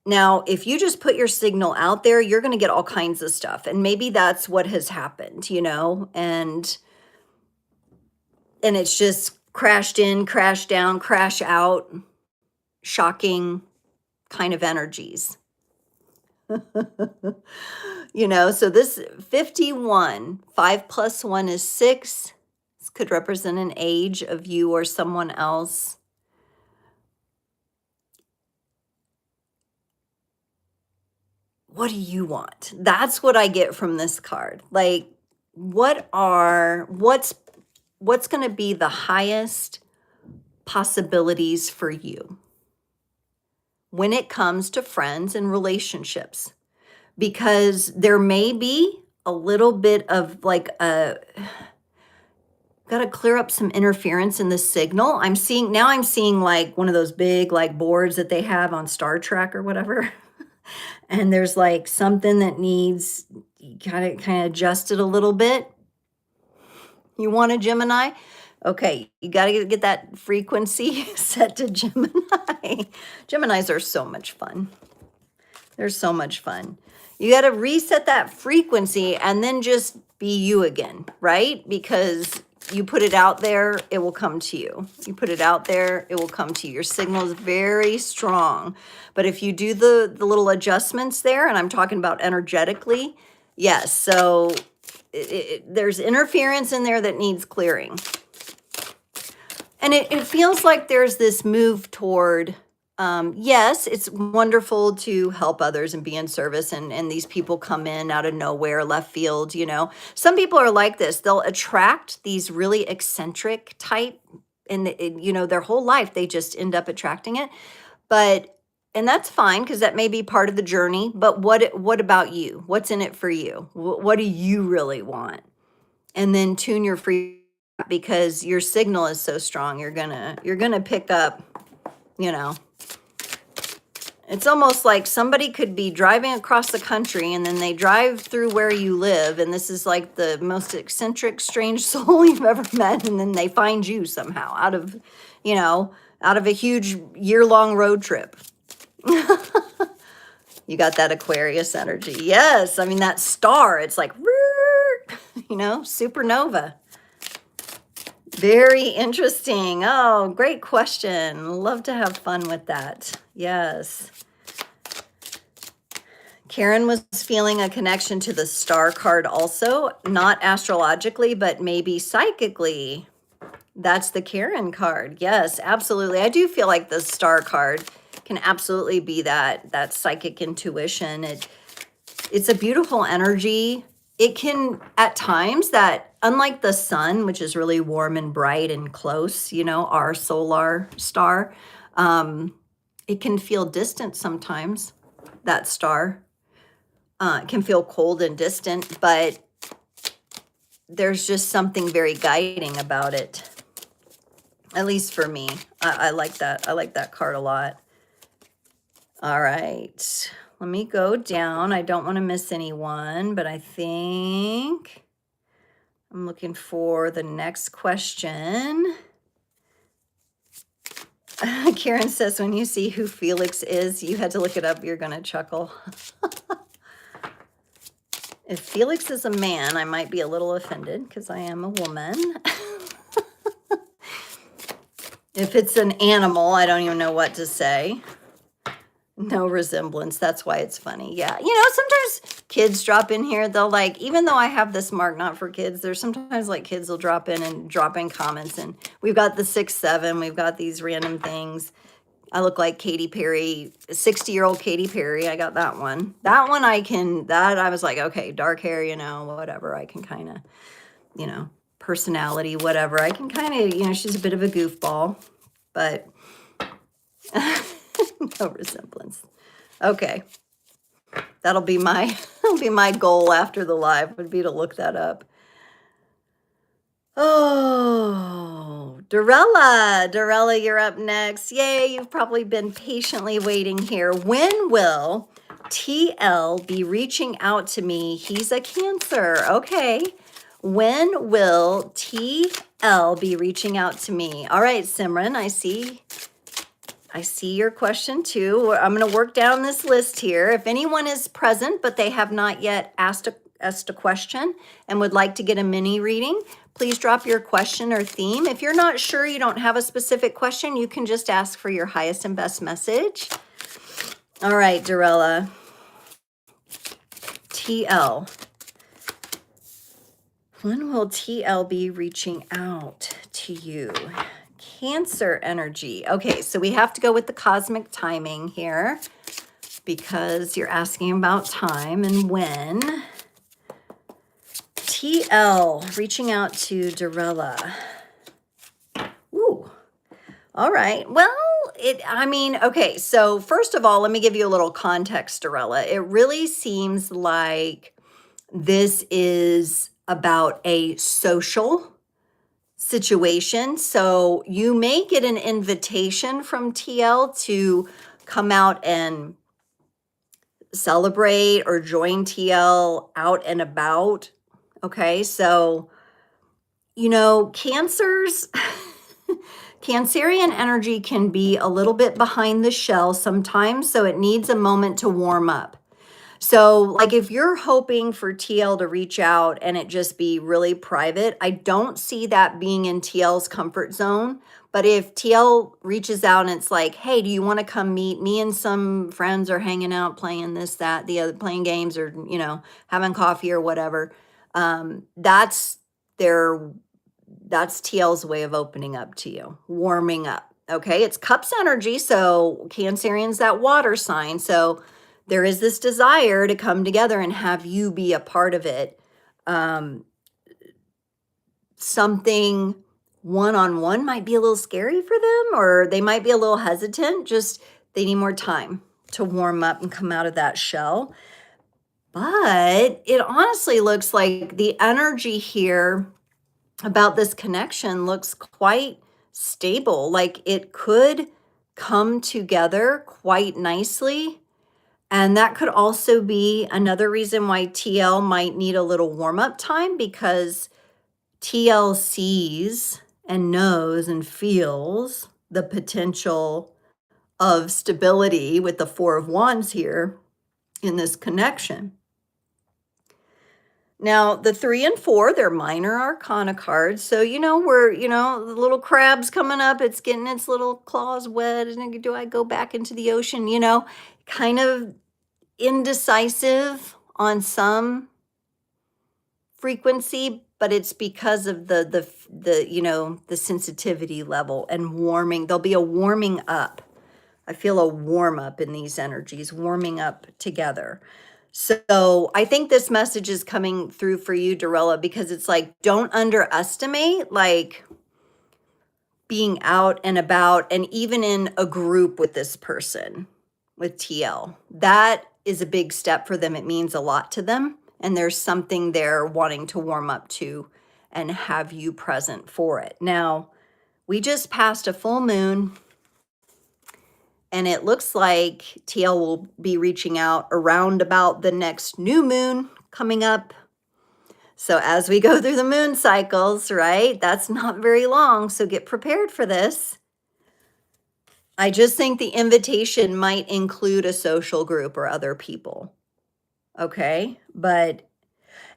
Now, if you just put your signal out there, you're going to get all kinds of stuff. And maybe that's what has happened, and it's just crashed in, crashed down, crash out, shocking kind of energies. So this 51, 5 plus 1 is 6. This could represent an age of you or someone else. What do you want? That's what I get from this card. Like, what's going to be the highest possibilities for you when it comes to friends and relationships? Because there may be a little bit of like got to clear up some interference in the signal. I'm seeing like one of those big like boards that they have on Star Trek or whatever. And there's like something that needs kind of adjusted a little bit. You want a Gemini? Okay, you got to get that frequency set to Gemini. Geminis are so much fun. They're so much fun. You got to reset that frequency and then just be you again, right? Because you put it out there, it will come to you. You put it out there, it will come to you. Your signal is very strong. But if you do the little adjustments there, and I'm talking about energetically, yes, so there's interference in there that needs clearing. And it feels like there's this move toward, yes, it's wonderful to help others and be in service. And these people come in out of nowhere, left field, Some people are like this. They'll attract these really eccentric type, and their whole life, they just end up attracting it. And that's fine, because that may be part of the journey. But what about you? What's in it for you? What do you really want? And then tune your free, because your signal is so strong. You're gonna pick up, It's almost like somebody could be driving across the country and then they drive through where you live, and this is like the most eccentric, strange soul you've ever met, and then they find you somehow out of a huge year-long road trip. You got that Aquarius energy. Yes, I mean that star, it's like, supernova. Very interesting. Oh, great question. Love to have fun with that. Yes. Karen was feeling a connection to the star card also, not astrologically, but maybe psychically. That's the Karen card. Yes, absolutely. I do feel like the star card can absolutely be that psychic intuition. It's a beautiful energy. It can, at times, that unlike the sun, which is really warm and bright and close, our solar star, it can feel distant sometimes, that star. It can feel cold and distant, but there's just something very guiding about it. At least for me. I like that. I like that card a lot. All right. Let me go down. I don't want to miss anyone, but I think I'm looking for the next question. Karen says, when you see who Felix is, you had to look it up. You're going to chuckle. If Felix is a man, I might be a little offended because I am a woman. If it's an animal, I don't even know what to say. No resemblance. That's why it's funny. Yeah. Sometimes kids drop in here. They'll like, even though I have this mark not for kids, there's sometimes like kids will drop in and drop in comments. And we've got the 6'7". We've got these random things. I look like Katy Perry, 60-year-old Katy Perry. I got that one. That one I was like, okay, dark hair, whatever. I can kind of, personality, whatever. I can kind of, you know, she's a bit of a goofball, but no resemblance. Okay. That'll be my goal after the live, would be to look that up. Oh, Dorella, you're up next. Yay, you've probably been patiently waiting here. When will TL be reaching out to me? He's a Cancer. Okay. When will TL be reaching out to me? All right, Simran, I see your question too. I'm going to work down this list here. If anyone is present, but they have not yet asked a question and would like to get a mini reading, please drop your question or theme. If you're not sure, you don't have a specific question, you can just ask for your highest and best message. All right, Dorella. TL. When will TL be reaching out to you? Cancer energy. Okay, so we have to go with the cosmic timing here because you're asking about time and when. TL reaching out to Dorella. Ooh. All right. Well, okay, so first of all, let me give you a little context, Dorella. It really seems like this is about a social situation. So you may get an invitation from TL to come out and celebrate or join TL out and about. Okay, so, you know, Cancerian energy can be a little bit behind the shell sometimes, so it needs a moment to warm up. So like if you're hoping for TL to reach out and it just be really private, I don't see that being in TL's comfort zone. But if TL reaches out and it's like, hey, do you want to come meet me and some friends are hanging out, playing this, that, the other, playing games or, you know, having coffee or whatever. That's TL's way of opening up to you, warming up. Okay. It's Cups energy. So Cancerian's that water sign. So there is this desire to come together and have you be a part of it. Something one-on-one might be a little scary for them, or they might be a little hesitant. Just they need more time to warm up and come out of that shell. But it honestly looks like the energy here about this connection looks quite stable. Like it could come together quite nicely. And that could also be another reason why TL might need a little warm-up time, because TL sees and knows and feels the potential of stability with the Four of Wands here in this connection. Now, the 3 and 4, they're minor arcana cards. So, you know, the little crab's coming up. It's getting its little claws wet. And do I go back into the ocean? You know, kind of indecisive on some frequency, but it's because of the sensitivity level and warming. There'll be a warming up. I feel a warm up in these energies, warming up together. So I think this message is coming through for you, Dorella, because it's like, don't underestimate like being out and about and even in a group with this person, with TL. That is a big step for them. It means a lot to them. And there's something they're wanting to warm up to and have you present for it. Now, we just passed a full moon. And it looks like TL will be reaching out around about the next new moon coming up. So as we go through the moon cycles, right, that's not very long. So get prepared for this. I just think the invitation might include a social group or other people. Okay, but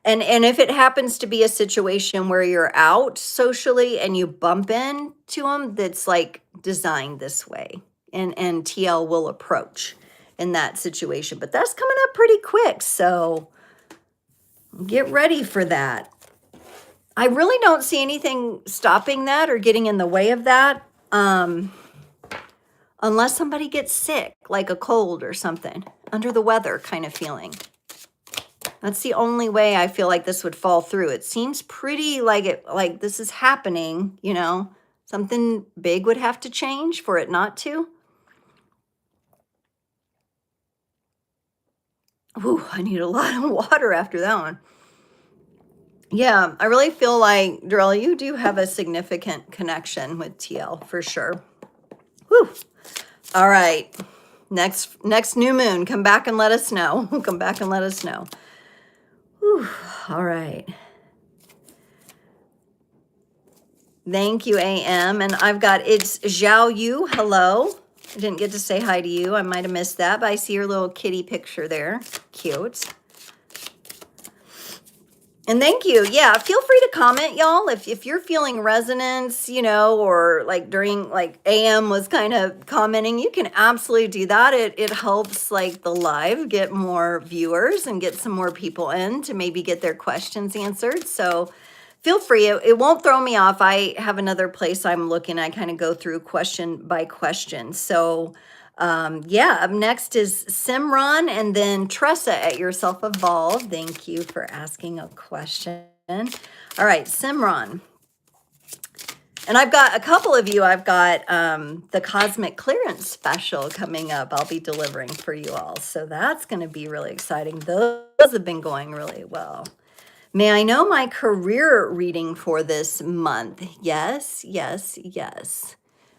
and if it happens to be a situation where you're out socially and you bump into them, that's like designed this way. And TL will approach in that situation. But that's coming up pretty quick, so get ready for that. I really don't see anything stopping that or getting in the way of that, unless somebody gets sick, like a cold or something, under the weather kind of feeling. That's the only way I feel like this would fall through. It seems pretty like like this is happening, you know? Something big would have to change for it not to. Ooh, I need a lot of water after that one. Yeah, I really feel like, Darrell, you do have a significant connection with TL for sure. Whew. All right. Next new moon, come back and let us know. Come back and let us know. Whew. All right. Thank you, AM. And I've got, it's Zhao Yu. Hello. I didn't get to say hi to you. I might have missed that, but I see your little kitty picture there. Cute. And thank you. Yeah, feel free to comment, y'all. If you're feeling resonance, you know, or like during like AM was kind of commenting, you can absolutely do that. It helps like the live get more viewers and get some more people in to maybe get their questions answered. So feel free. It won't throw me off. I have another place I'm looking. I kind of go through question by question. So yeah, up next is Simran and then Tressa at Yourself Evolve. Thank you for asking a question. All right, Simran. And I've got a couple of you. I've got the Cosmic Clearance Special coming up. I'll be delivering for you all. So that's going to be really exciting. Those have been going really well. May I know my career reading for this month? Yes, yes, yes.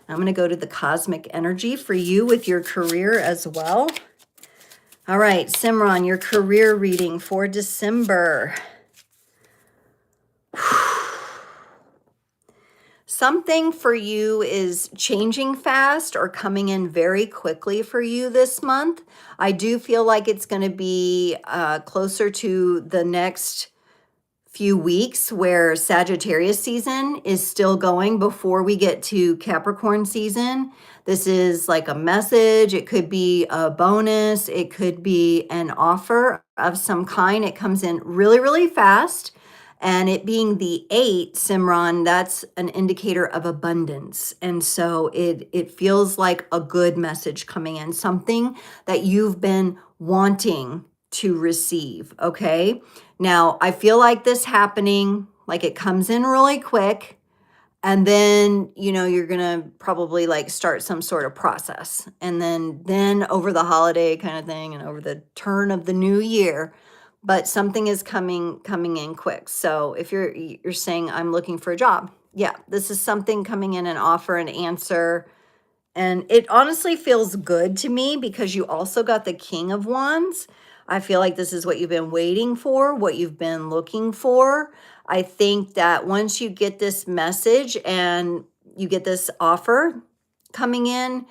I'm going to go to the cosmic energy for you with your career as well. All right, Simran, your career reading for December. Something for you is changing fast or coming in very quickly for you this month. I do feel like it's going to be closer to the next few weeks where Sagittarius season is still going before we get to Capricorn season. This is like a message. It could be a bonus. It could be an offer of some kind. It comes in really, really fast. And it being the 8, Simran, that's an indicator of abundance. And so it feels like a good message coming in, something that you've been wanting to receive, okay? Now, I feel like this happening, like it comes in really quick, and then, you know, you're gonna probably like start some sort of process. And then over the holiday kind of thing and over the turn of the new year, but something is coming in quick. So if you're saying I'm looking for a job, yeah, this is something coming in, an offer, an answer. And it honestly feels good to me because you also got the King of Wands. I feel like this is what you've been waiting for, what you've been looking for. I think that once you get this message and you get this offer coming in,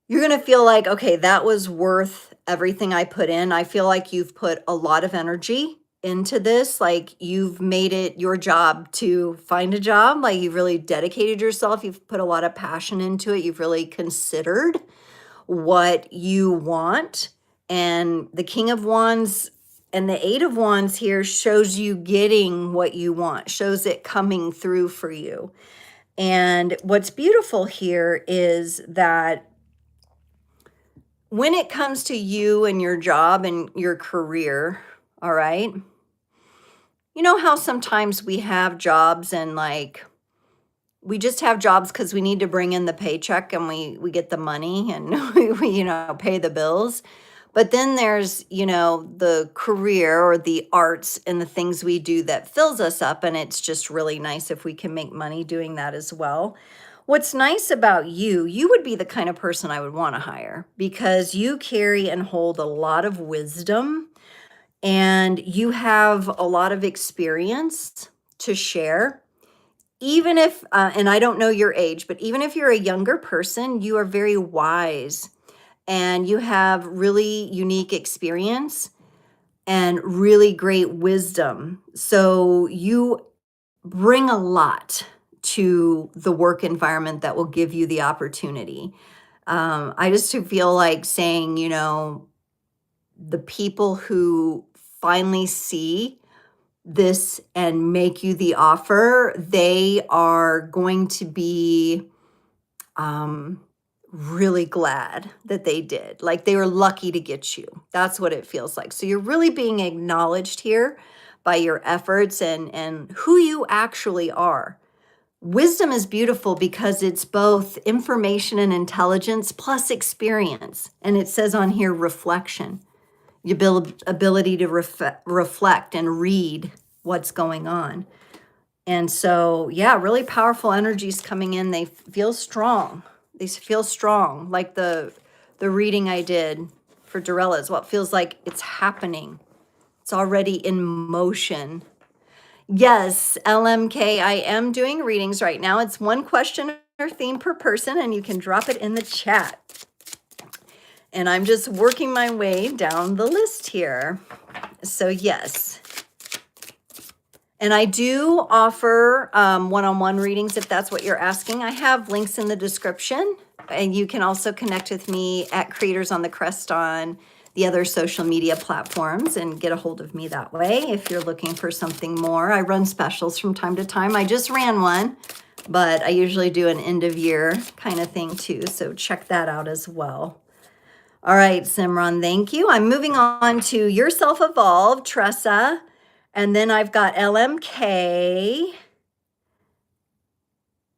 you're going to feel like, okay, that was worth everything I put in. I feel like you've put a lot of energy into this. Like you've made it your job to find a job. Like you've really dedicated yourself. You've put a lot of passion into it. You've really considered what you want. And the King of Wands and the 8 of Wands here shows you getting what you want, shows it coming through for you. And what's beautiful here is that when it comes to you and your job and your career, all right, you know how sometimes we have jobs and like we just have jobs because we need to bring in the paycheck and we get the money and we you know pay the bills. But then there's, you know, the career or the arts and the things we do that fills us up. And it's just really nice if we can make money doing that as well. What's nice about you would be the kind of person I would want to hire because you carry and hold a lot of wisdom and you have a lot of experience to share. Even if, and I don't know your age, but even if you're a younger person, you are very wise and you have really unique experience and really great wisdom. So you bring a lot to the work environment that will give you the opportunity. I just feel like saying, you know, the people who finally see this and make you the offer, they are going to be really glad that they did. Like they were lucky to get you. That's what it feels like. So you're really being acknowledged here by your efforts and who you actually are. Wisdom is beautiful because it's both information and intelligence plus experience. And it says on here reflection, the ability to reflect and read what's going on. And so, yeah, really powerful energies coming in. They feel strong. They feel strong, like the reading I did for Dorella's. Well, it feels like it's happening. It's already in motion. Yes, LMK, I am doing readings right now. It's one question or theme per person, and you can drop it in the chat. And I'm just working my way down the list here. So yes. And I do offer one-on-one readings if that's what you're asking. I have links in the description. And you can also connect with me at Creators on the Crest on the other social media platforms and get a hold of me that way if you're looking for something more. I run specials from time to time. I just ran one, but I usually do an end of year kind of thing too. So check that out as well. All right, Simran, thank you. I'm moving on to Your Self Evolved, Tressa. And then I've got LMK.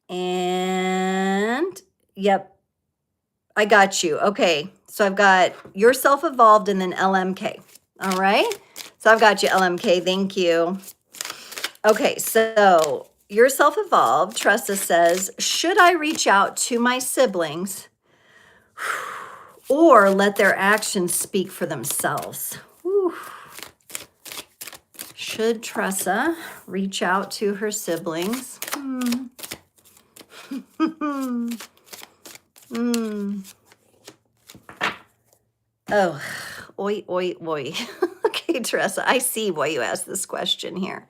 And yep, I got you. Okay, so I've got Your Self Evolved and then LMK. All right, so I've got you, LMK. Thank you. Okay, so Your Self Evolved, Tressa says, should I reach out to my siblings or let their actions speak for themselves? Whew. Should Tressa reach out to her siblings? Oh, oi, oi, oi. Okay, Tressa, I see why you asked this question here.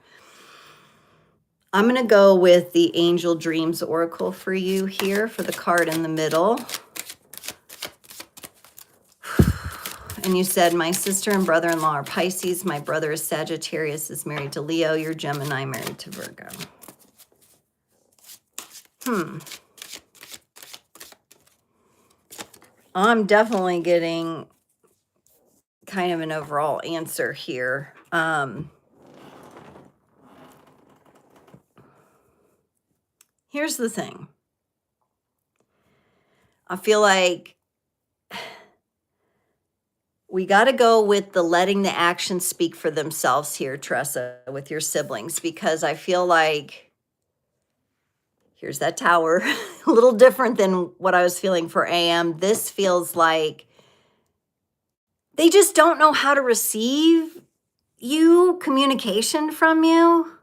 I'm going to go with the Angel Dreams Oracle for you here for the card in the middle. And you said, my sister and brother-in-law are Pisces. My brother is Sagittarius, is married to Leo. You're Gemini, married to Virgo. I'm definitely getting kind of an overall answer here. Here's the thing. I feel like we got to go with the letting the actions speak for themselves here, Tressa, with your siblings, because I feel like, here's that tower, a little different than what I was feeling for AM. This feels like they just don't know how to receive you, communication from you.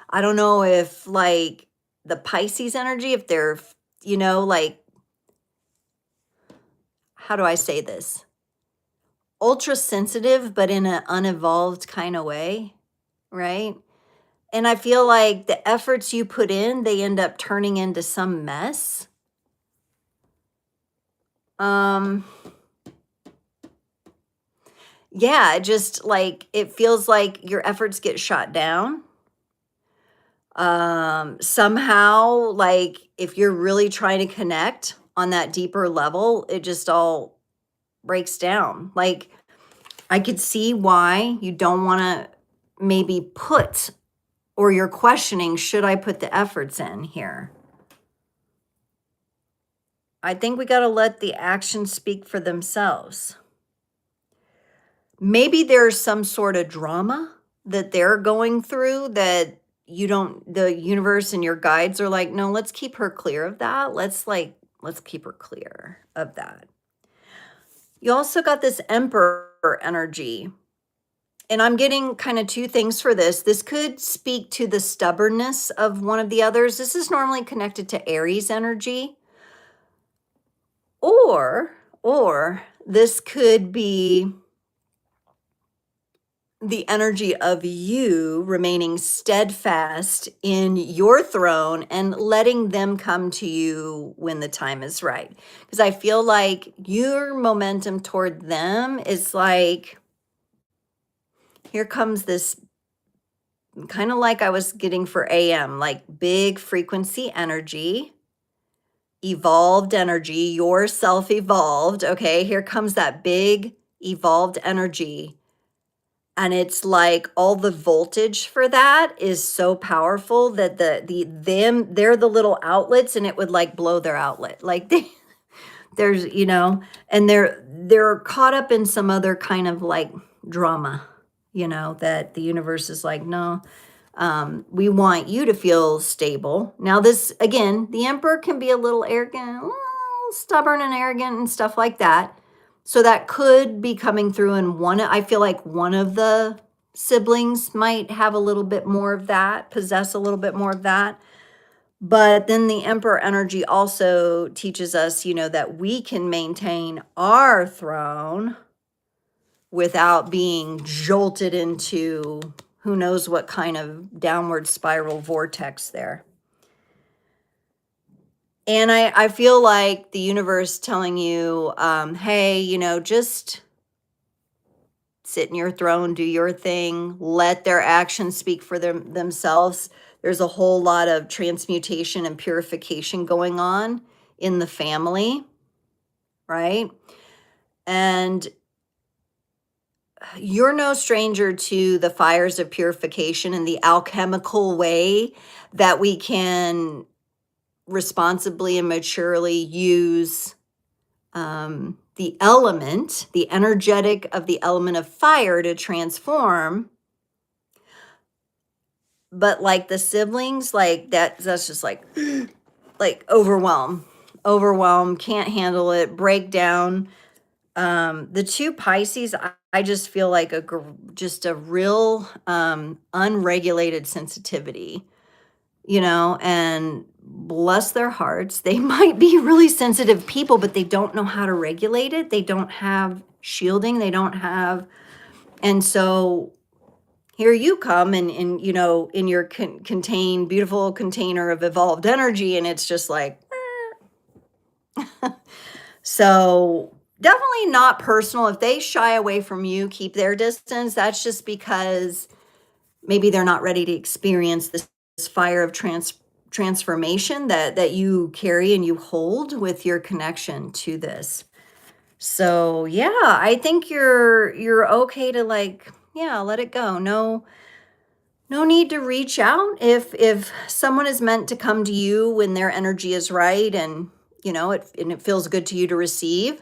I don't know if like the Pisces energy, if they're, you know, like, how do I say this? Ultra sensitive, but in an unevolved kind of way, right? And I feel like the efforts you put in, they end up turning into some mess. Yeah, just like it feels like your efforts get shot down. Somehow, like if you're really trying to connect on that deeper level, it just all breaks down. Like I could see why you don't want to maybe put, or you're questioning, should I put the efforts in here? I think we got to let the actions speak for themselves. Maybe there's some sort of drama that they're going through that you don't, the universe and your guides are like, no, let's keep her clear of that. Let's keep her clear of that. You also got this Emperor energy. And I'm getting kind of two things for this. This could speak to the stubbornness of one of the others. This is normally connected to Aries energy. Or this could be the energy of you remaining steadfast in your throne and letting them come to you when the time is right. Because I feel like your momentum toward them is like, here comes this kind of like I was getting for AM, like big frequency energy. evolved energy, your self-evolved, okay? Here comes that big evolved energy. And it's like all the voltage for that is so powerful that they're the little outlets and it would like blow their outlet. Like there's, and they're caught up in some other kind of like drama, that the universe is like, no, we want you to feel stable. Now, this, again, the emperor can be a little arrogant, a little stubborn and arrogant and stuff like that. So that could be coming through in I feel like one of the siblings might have a little bit more of that, possess a little bit more of that. But then the emperor energy also teaches us, that we can maintain our throne without being jolted into who knows what kind of downward spiral vortex there. And I feel like the universe telling you, hey, just sit in your throne, do your thing, let their actions speak for themselves. There's a whole lot of transmutation and purification going on in the family, right? And you're no stranger to the fires of purification and the alchemical way that we can responsibly and maturely use the element, the energetic of the element of fire to transform. But like the siblings, like that's just like overwhelm, can't handle it, break down. The two Pisces, I just feel like just a real unregulated sensitivity, and bless their hearts. They might be really sensitive people, but they don't know how to regulate it. They don't have shielding. And so here you come and in your contained, beautiful container of evolved energy. And it's just like, so definitely not personal. If they shy away from you, keep their distance. That's just because maybe they're not ready to experience this fire of transformation that you carry and you hold with your connection to this. So yeah, I think you're okay to let it go. No need to reach out if someone is meant to come to you when their energy is right and it feels good to you to receive.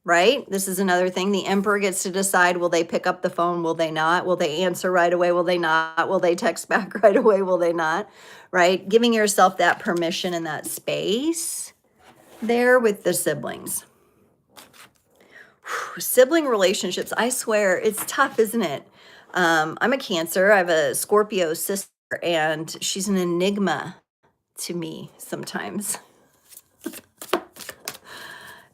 Right? This is another thing. The emperor gets to decide, will they pick up the phone? Will they not? Will they answer right away? Will they not? Will they text back right away? Will they not? Right? Giving yourself that permission and that space there with the siblings. Sibling relationships, I swear, it's tough, isn't it? I'm a Cancer. I have a Scorpio sister, and she's an enigma to me sometimes.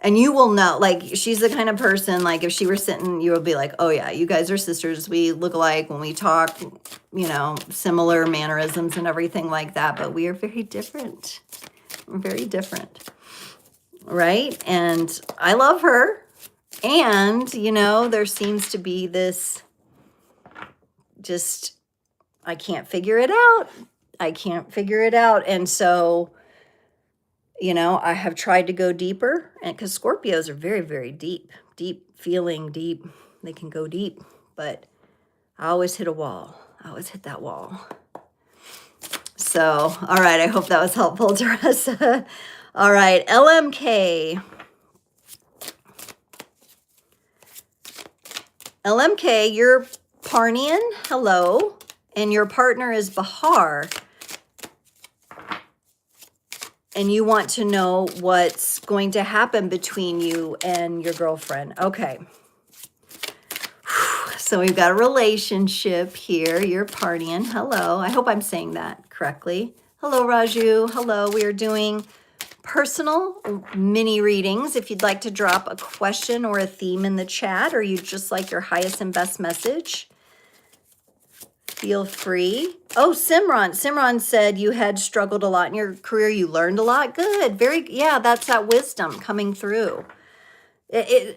And you will know, like, she's the kind of person, like, if she were sitting, you would be like, oh, yeah, you guys are sisters. We look alike when we talk, similar mannerisms and everything like that. But we are very different. We're very different. Right? And I love her. And, there seems to be this just, I can't figure it out. And so, I have tried to go deeper, and because Scorpios are very, very deep feeling, deep. They can go deep, but I always hit a wall. I always hit that wall. So, all right. I hope that was helpful, Teresa. All right. LMK. You're Parnian. Hello. And your partner is Bahar. And you want to know what's going to happen between you and your girlfriend. Okay. So we've got a relationship here. You're partying. Hello. I hope I'm saying that correctly. Hello, Raju. Hello. We are doing personal mini readings. If you'd like to drop a question or a theme in the chat, or you'd just like your highest and best message, feel free. Oh, Simran said you had struggled a lot in your career. You learned a lot. Good. Yeah, that's that wisdom coming through.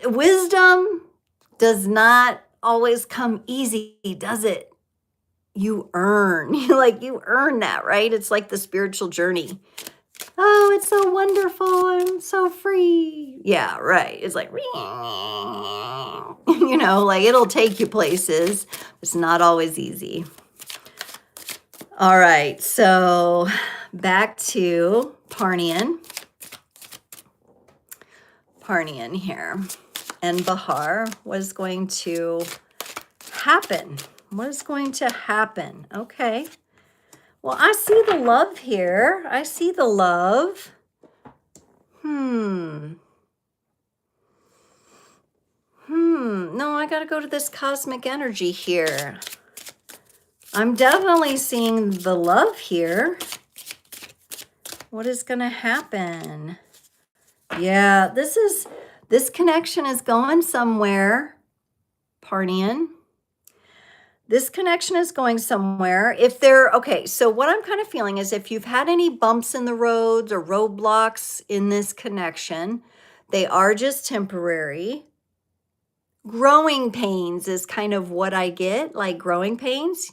Wisdom does not always come easy, does it? You earn. You earn that, right? It's like the spiritual journey. Oh, it's so wonderful. I'm so free. Yeah, right. It's like, you know, like it'll take you places. It's not always easy. All right, so back to Parnian here. And Bahar, what is going to happen? What is going to happen? Okay. Well, I see the love here. I see the love. No, I got to go to this cosmic energy here. I'm definitely seeing the love here. What is going to happen? Yeah, this connection is going somewhere, Parnian. This connection is going somewhere. Okay, so what I'm kind of feeling is if you've had any bumps in the roads or roadblocks in this connection, they are just temporary. Growing pains is kind of what I get, like growing pains.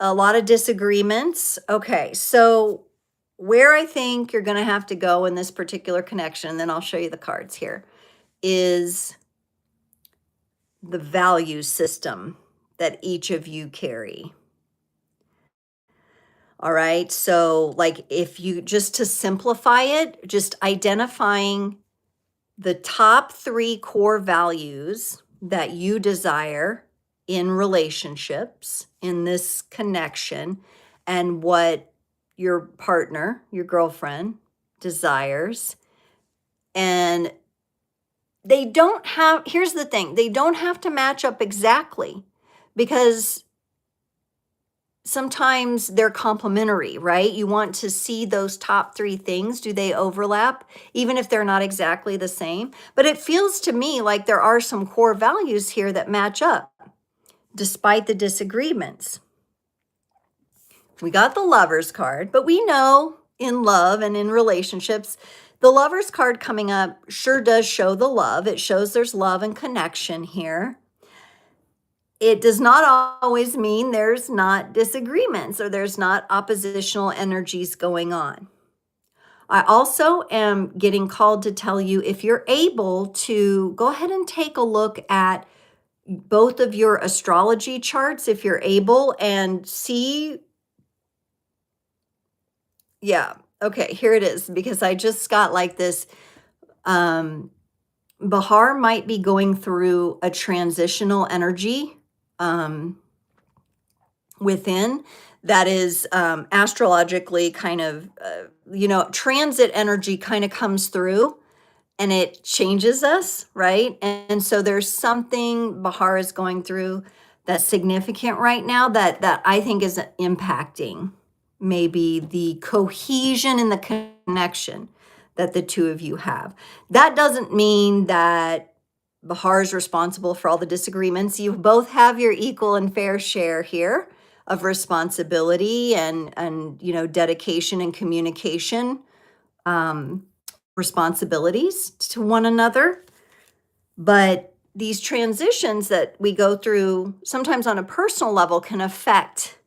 A lot of disagreements. Okay, so where I think you're going to have to go in this particular connection, and then I'll show you the cards here, is the value system that each of you carry. All right, so like if you, just to simplify it, just identifying the top 3 core values that you desire in relationships, in this connection, and what your partner, your girlfriend, desires. And they don't have, here's the thing, they don't have to match up exactly, because sometimes they're complementary, right? You want to see those top 3 things. Do they overlap, even if they're not exactly the same? But it feels to me like there are some core values here that match up, despite the disagreements. We got the Lovers card, but we know in love and in relationships, the Lovers card coming up sure does show the love. It shows there's love and connection here. It does not always mean there's not disagreements or there's not oppositional energies going on. I also am getting called to tell you, if you're able to go ahead and take a look at both of your astrology charts, if you're able, and see. Yeah, okay, here it is, because I just got like this. Bahar might be going through a transitional energy within that is astrologically kind of, transit energy kind of comes through and it changes us, right? And so there's something Bahar is going through that's significant right now that I think is impacting maybe the cohesion and the connection that the two of you have. That doesn't mean that Bahar is responsible for all the disagreements. You both have your equal and fair share here of responsibility and dedication and communication responsibilities to one another. But these transitions that we go through sometimes on a personal level can affect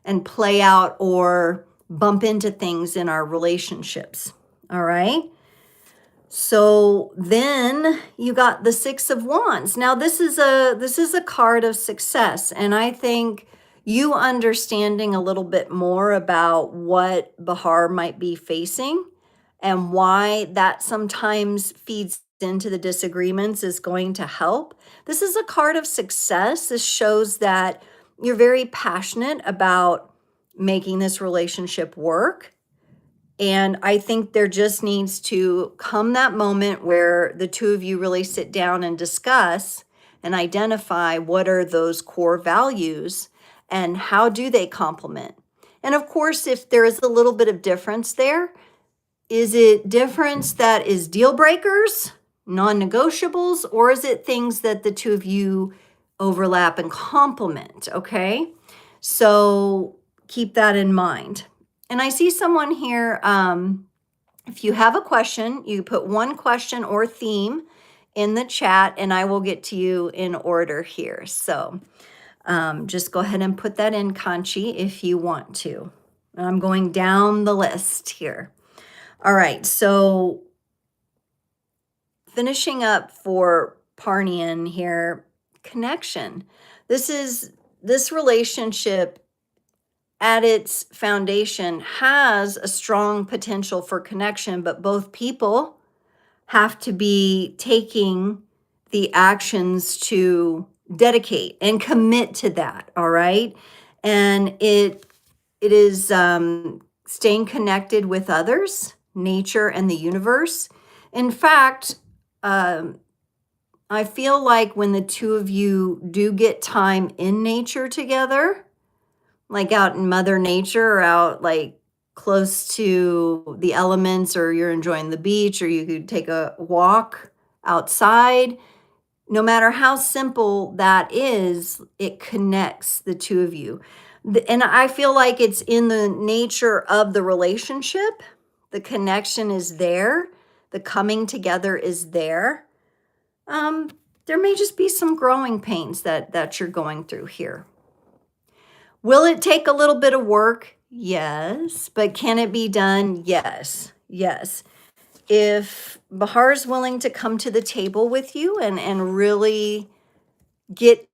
and play out or bump into things in our relationships. All right. So then you got the 6 of Wands. Now this is a card of success, and I think you understanding a little bit more about what Bahar might be facing and why that sometimes feeds into the disagreements is going to help. This is a card of success. This shows that you're very passionate about making this relationship work. And I think there just needs to come that moment where the two of you really sit down and discuss and identify what are those core values and how do they complement. And of course, if there is a little bit of difference there, is it difference that is deal breakers, non-negotiables, or is it things that the two of you overlap and complement? Okay, so keep that in mind. And I see someone here, if you have a question, you put one question or theme in the chat and I will get to you in order here. So just go ahead and put that in, Conchi, if you want to. I'm going down the list here. All right, so finishing up for Parnian here, connection. This relationship at its foundation has a strong potential for connection, but both people have to be taking the actions to dedicate and commit to that, all right? And it is staying connected with others, nature, and the universe. In fact, um, I feel like when the two of you do get time in nature together, like out in Mother Nature or out like close to the elements, or you're enjoying the beach, or you could take a walk outside, no matter how simple that is, it connects the two of you. And I feel like it's in the nature of the relationship. The connection is there, the coming together is there. Um, there may just be some growing pains that you're going through here. Will it take a little bit of work? Yes. But can it be done? Yes. Yes. If Bahar's willing to come to the table with you and really get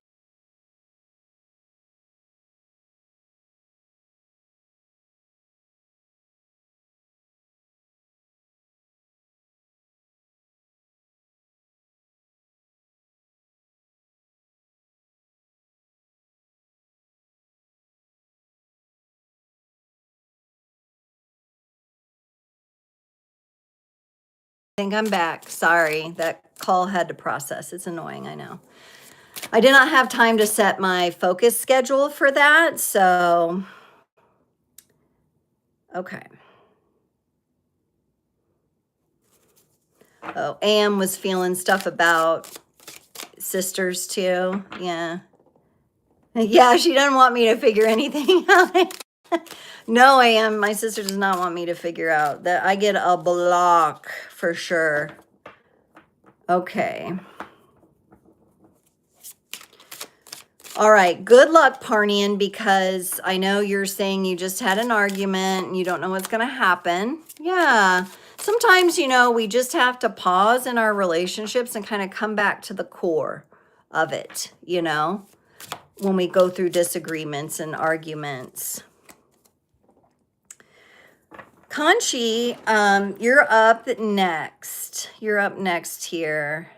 I think I'm back. Sorry, that call had to process. It's annoying, I know. I did not have time to set my focus schedule for that, so okay. Oh, Am was feeling stuff about sisters too. Yeah. Yeah, she doesn't want me to figure anything out. No, Am, my sister does not want me to figure out that. I get a block for sure. Okay. All right, good luck, Parnian, because I know you're saying you just had an argument and you don't know what's going to happen. Yeah. Sometimes, we just have to pause in our relationships and kind of come back to the core of it, when we go through disagreements and arguments. Conchi, you're up next. You're up next here.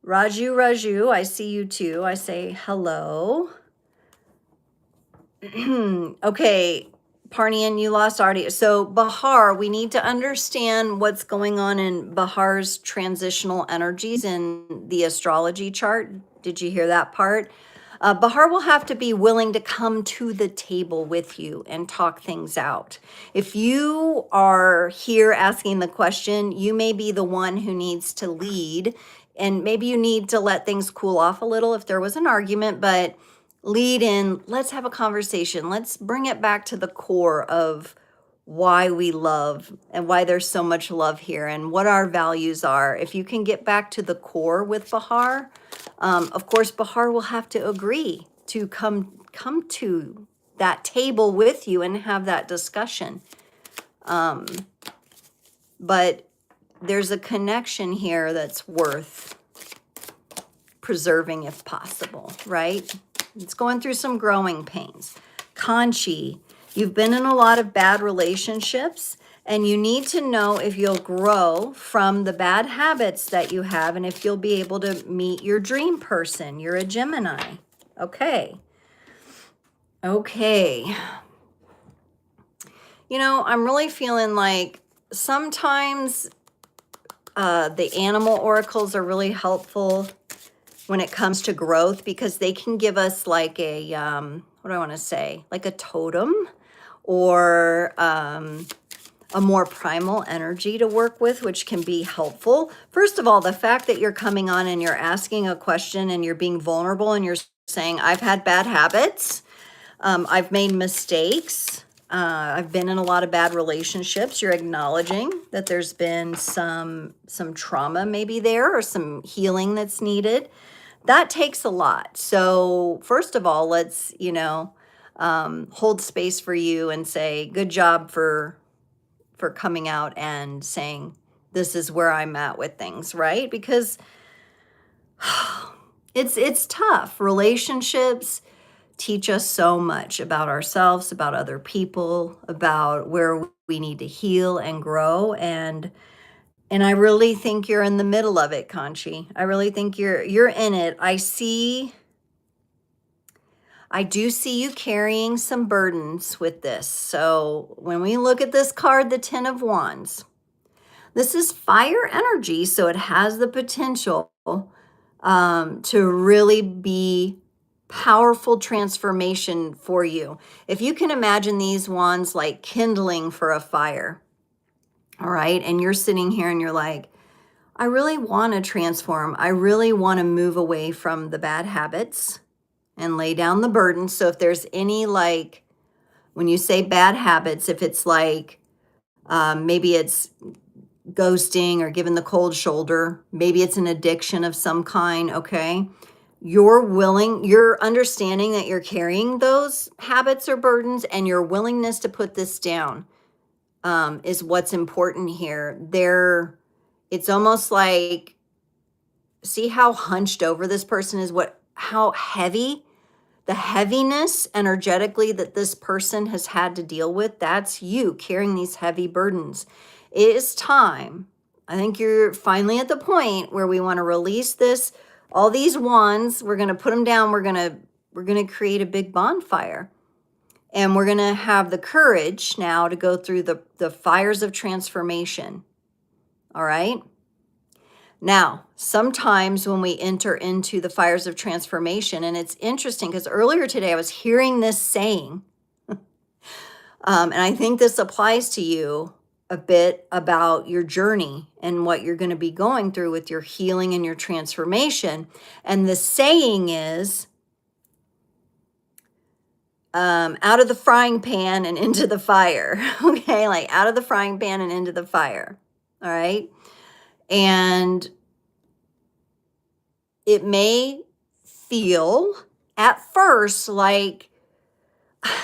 Raju, I see you too. I say hello. Okay, Parnian, you lost audio. So Bahar, we need to understand what's going on in Bahar's transitional energies in the astrology chart. Did you hear that part? Bahar will have to be willing to come to the table with you and talk things out. If you are here asking the question, you may be the one who needs to lead, and maybe you need to let things cool off a little if there was an argument, but lead in, let's have a conversation. Let's bring it back to the core of why we love and why there's so much love here and what our values are. If you can get back to the core with Bahar, of course, Bahar will have to agree to come to that table with you and have that discussion. But there's a connection here that's worth preserving if possible, right? It's going through some growing pains. Conchi, you've been in a lot of bad relationships, and you need to know if you'll grow from the bad habits that you have and if you'll be able to meet your dream person. You're a Gemini. Okay. Okay. I'm really feeling like sometimes the animal oracles are really helpful when it comes to growth, because they can give us like a, what do I want to say? Like a totem or a more primal energy to work with, which can be helpful. First of all, the fact that you're coming on and you're asking a question and you're being vulnerable and you're saying, I've had bad habits. I've made mistakes. I've been in a lot of bad relationships. You're acknowledging that there's been some trauma maybe there, or some healing that's needed. That takes a lot. So first of all, let's, hold space for you and say, good job for for coming out and saying, this is where I'm at with things, right? Because it's tough. Relationships teach us so much about ourselves, about other people, about where we need to heal and grow. And I really think you're in the middle of it, Conchi. I really think you're in it. I do see you carrying some burdens with this. So when we look at this card, the 10 of Wands, this is fire energy. So it has the potential to really be powerful transformation for you. If you can imagine these wands like kindling for a fire, all right, and you're sitting here and you're like, I really want to transform. I really want to move away from the bad habits and lay down the burden. So if there's any, like, when you say bad habits, if it's like, maybe it's ghosting or giving the cold shoulder, maybe it's an addiction of some kind, okay? You're understanding that you're carrying those habits or burdens, and your willingness to put this down is what's important here. It's almost like, see how hunched over this person is, how heavy, the heaviness energetically that this person has had to deal with. That's you carrying these heavy burdens. It is time. I think you're finally at the point where we want to release this. All these wands, we're going to put them down. We're going to create a big bonfire. And we're going to have the courage now to go through the fires of transformation. All right? Now, sometimes when we enter into the fires of transformation, and it's interesting because earlier today I was hearing this saying, and I think this applies to you a bit about your journey and what you're going to be going through with your healing and your transformation. And the saying is, out of the frying pan and into the fire. Okay, like out of the frying pan and into the fire. All right. And it may feel at first like,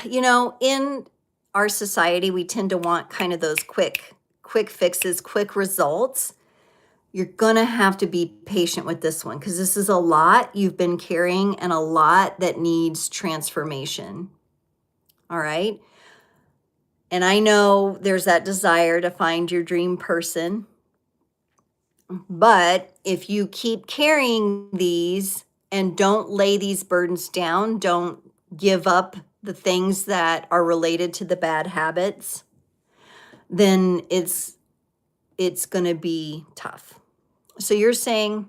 in our society, we tend to want kind of those quick fixes, quick results. You're going to have to be patient with this one because this is a lot you've been carrying and a lot that needs transformation. All right. And I know there's that desire to find your dream person. But if you keep carrying these and don't lay these burdens down, don't give up the things that are related to the bad habits, then it's going to be tough. So you're saying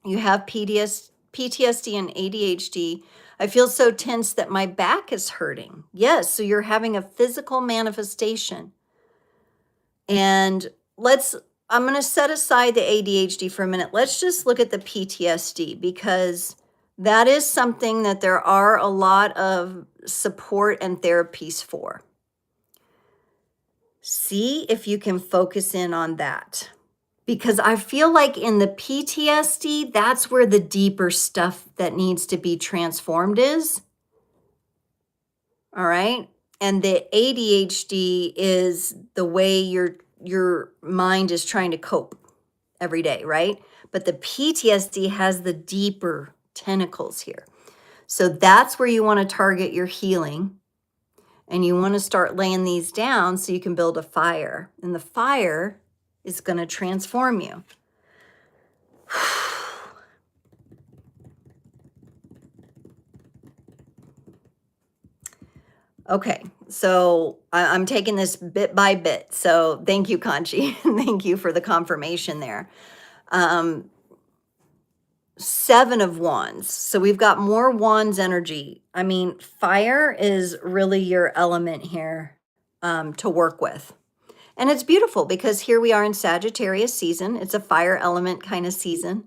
you have PTSD and ADHD. I feel so tense that my back is hurting. Yes, so you're having a physical manifestation. And I'm going to set aside the ADHD for a minute. Let's just look at the PTSD because that is something that there are a lot of support and therapies for. See if you can focus in on that. Because I feel like in the PTSD, that's where the deeper stuff that needs to be transformed is. All right. And the ADHD is the way your mind is trying to cope every day, right? But the PTSD has the deeper tentacles here. So that's where you want to target your healing. And you want to start laying these down so you can build a fire. And the fire is going to transform you. Okay, so I'm taking this bit by bit. So thank you, Conchi. Thank you for the confirmation there. 7 of Wands. So we've got more Wands energy. I mean, fire is really your element here to work with. And it's beautiful because here we are in Sagittarius season. It's a fire element kind of season.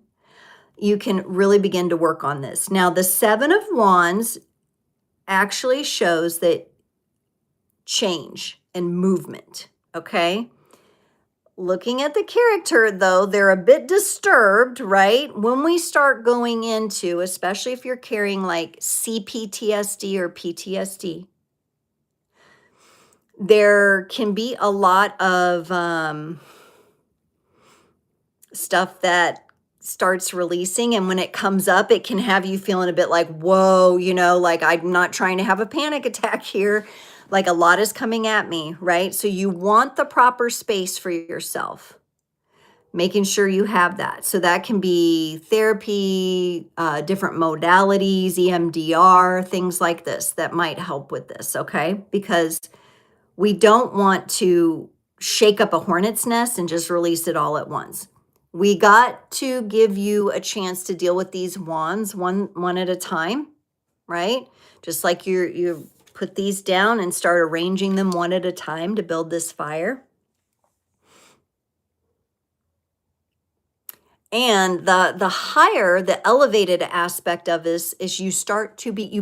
You can really begin to work on this. Now, the 7 of Wands actually shows that change and movement, okay? Looking at the character, though, they're a bit disturbed, right? When we start going into, especially if you're carrying like CPTSD or PTSD, there can be a lot of stuff that starts releasing, and when it comes up, it can have you feeling a bit like, whoa, like I'm not trying to have a panic attack here. Like a lot is coming at me, right? So you want the proper space for yourself, making sure you have that. So that can be therapy, different modalities, EMDR, things like this that might help with this, okay? Because we don't want to shake up a hornet's nest and just release it all at once. We got to give you a chance to deal with these wands one at a time, right? Just like you put these down and start arranging them one at a time to build this fire. And the higher, the elevated aspect of this is you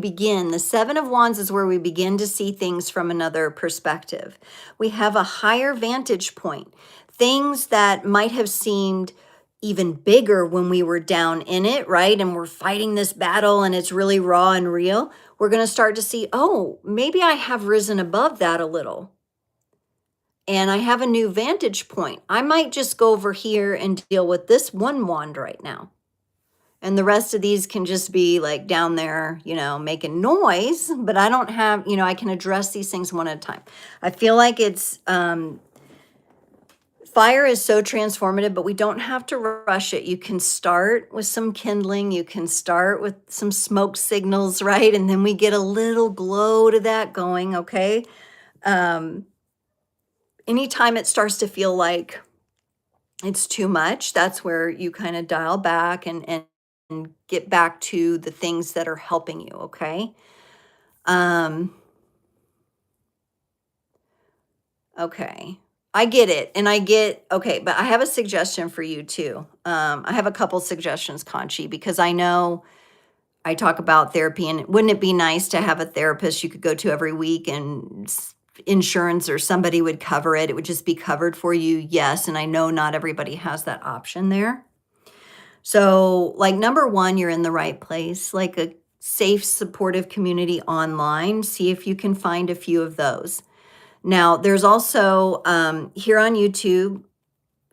begin. The Seven of Wands is where we begin to see things from another perspective. We have a higher vantage point. Things that might have seemed even bigger when we were down in it, right? And we're fighting this battle and it's really raw and real. We're going to start to see, oh, maybe I have risen above that a little. And I have a new vantage point. I might just go over here and deal with this one wand right now. And the rest of these can just be like down there, making noise, but I don't have, I can address these things one at a time. I feel like it's, fire is so transformative, but we don't have to rush it. You can start with some kindling. You can start with some smoke signals, right? And then we get a little glow to that going, okay? Anytime it starts to feel like it's too much, that's where you kind of dial back and get back to the things that are helping you, okay? Okay. I get it. And okay, but I have a suggestion for you too. I have a couple suggestions, Conchi, because I know I talk about therapy, and wouldn't it be nice to have a therapist you could go to every week and insurance or somebody would cover it? It would just be covered for you. Yes. And I know not everybody has that option there. So, like, number one, you're in the right place, like a safe, supportive community online. See if you can find a few of those. Now, there's also here on YouTube,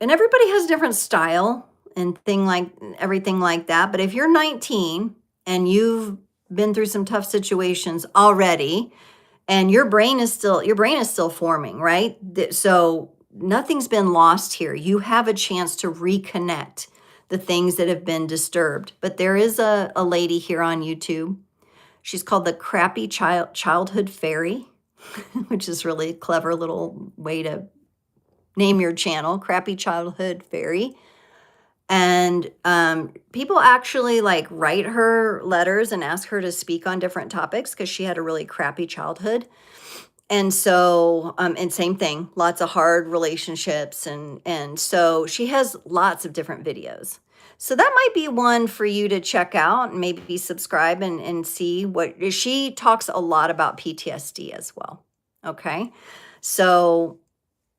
and everybody has different style and everything like that. But if you're 19 and you've been through some tough situations already, and your brain is still forming, right? So nothing's been lost here. You have a chance to reconnect the things that have been disturbed. But there is a lady here on YouTube. She's called the Crappy Childhood Fairy, which is really a clever little way to name your channel, Crappy Childhood Fairy. And people actually like write her letters and ask her to speak on different topics because she had a really crappy childhood. And so, and same thing, lots of hard relationships. And so she has lots of different videos. So that might be one for you to check out and maybe subscribe and see what she talks a lot about PTSD as well. Okay. So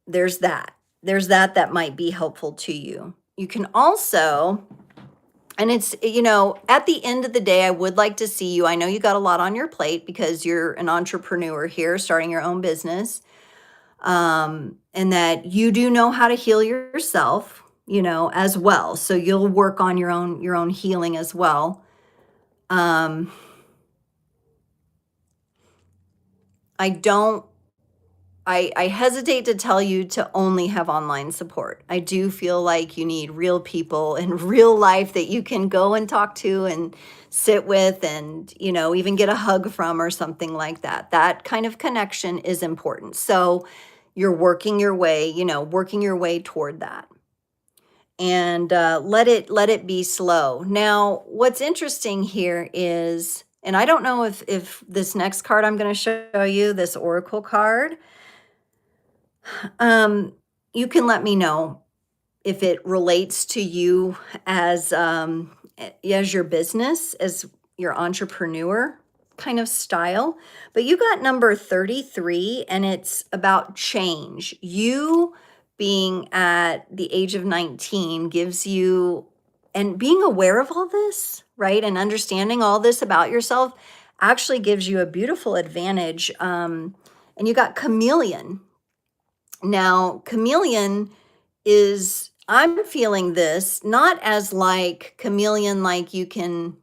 there's that. That might be helpful to you. You can also, and it's, at the end of the day, I would like to see you. I know you got a lot on your plate because you're an entrepreneur here, starting your own business, and that you do know how to heal yourself, as well. So you'll work on your own healing as well. I hesitate to tell you to only have online support. I do feel like you need real people in real life that you can go and talk to and sit with and, even get a hug from or something like that. That kind of connection is important. So you're working your way toward that. And let it be slow. Now, what's interesting here is, and I don't know if this next card I'm going to show you, this Oracle card, you can let me know if it relates to you as your business, as your entrepreneur kind of style. But you got number 33, and it's about change. You being at the age of 19 gives you, and being aware of all this, right? And understanding all this about yourself actually gives you a beautiful advantage And you got chameleon. Now, chameleon is, I'm feeling this not as like chameleon, like you can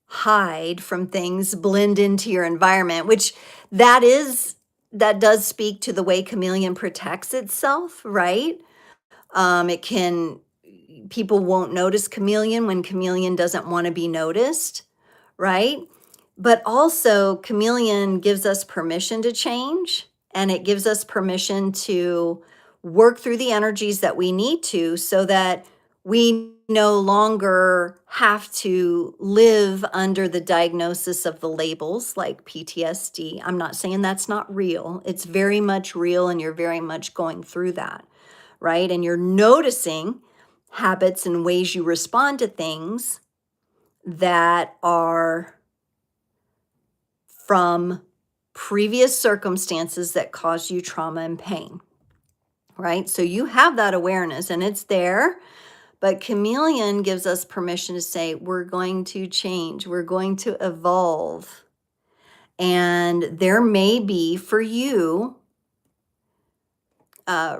hide from things, blend into your environment, which that is, that does speak to the way chameleon protects itself, right? It can, people won't notice chameleon when chameleon doesn't want to be noticed, right? But also, chameleon gives us permission to change, and it gives us permission to work through the energies that we need to, so that we no longer have to live under the diagnosis of the labels like PTSD. I'm not saying that's not real. It's very much real, and you're very much going through that, right? And you're noticing habits and ways you respond to things that are from previous circumstances that caused you trauma and pain, right? So you have that awareness and it's there, but chameleon gives us permission to say, we're going to change, we're going to evolve. And there may be for you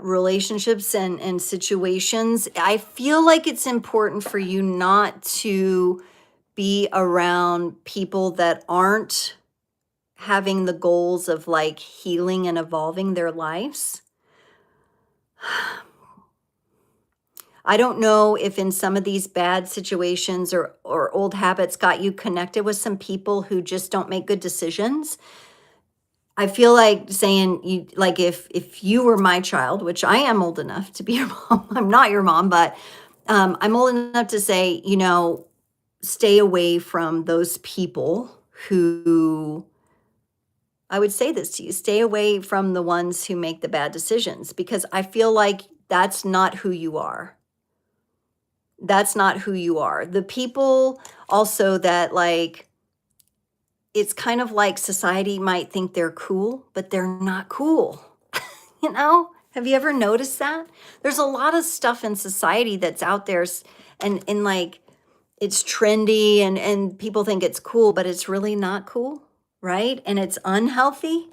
relationships and situations. I feel like it's important for you not to be around people that aren't having the goals of like healing and evolving their lives. I don't know if in some of these bad situations or old habits got you connected with some people who just don't make good decisions. I feel like saying, you like, if you were my child, which I am old enough to be your mom, I'm not your mom, but I'm old enough to say, stay away from those people who, I would say this to you, stay away from the ones who make the bad decisions, because I feel like that's not who you are. That's not who you are. The people also that like, it's kind of like society might think they're cool, but they're not cool. Have you ever noticed that? There's a lot of stuff in society that's out there and like it's trendy and people think it's cool, but it's really not cool, right? And it's unhealthy.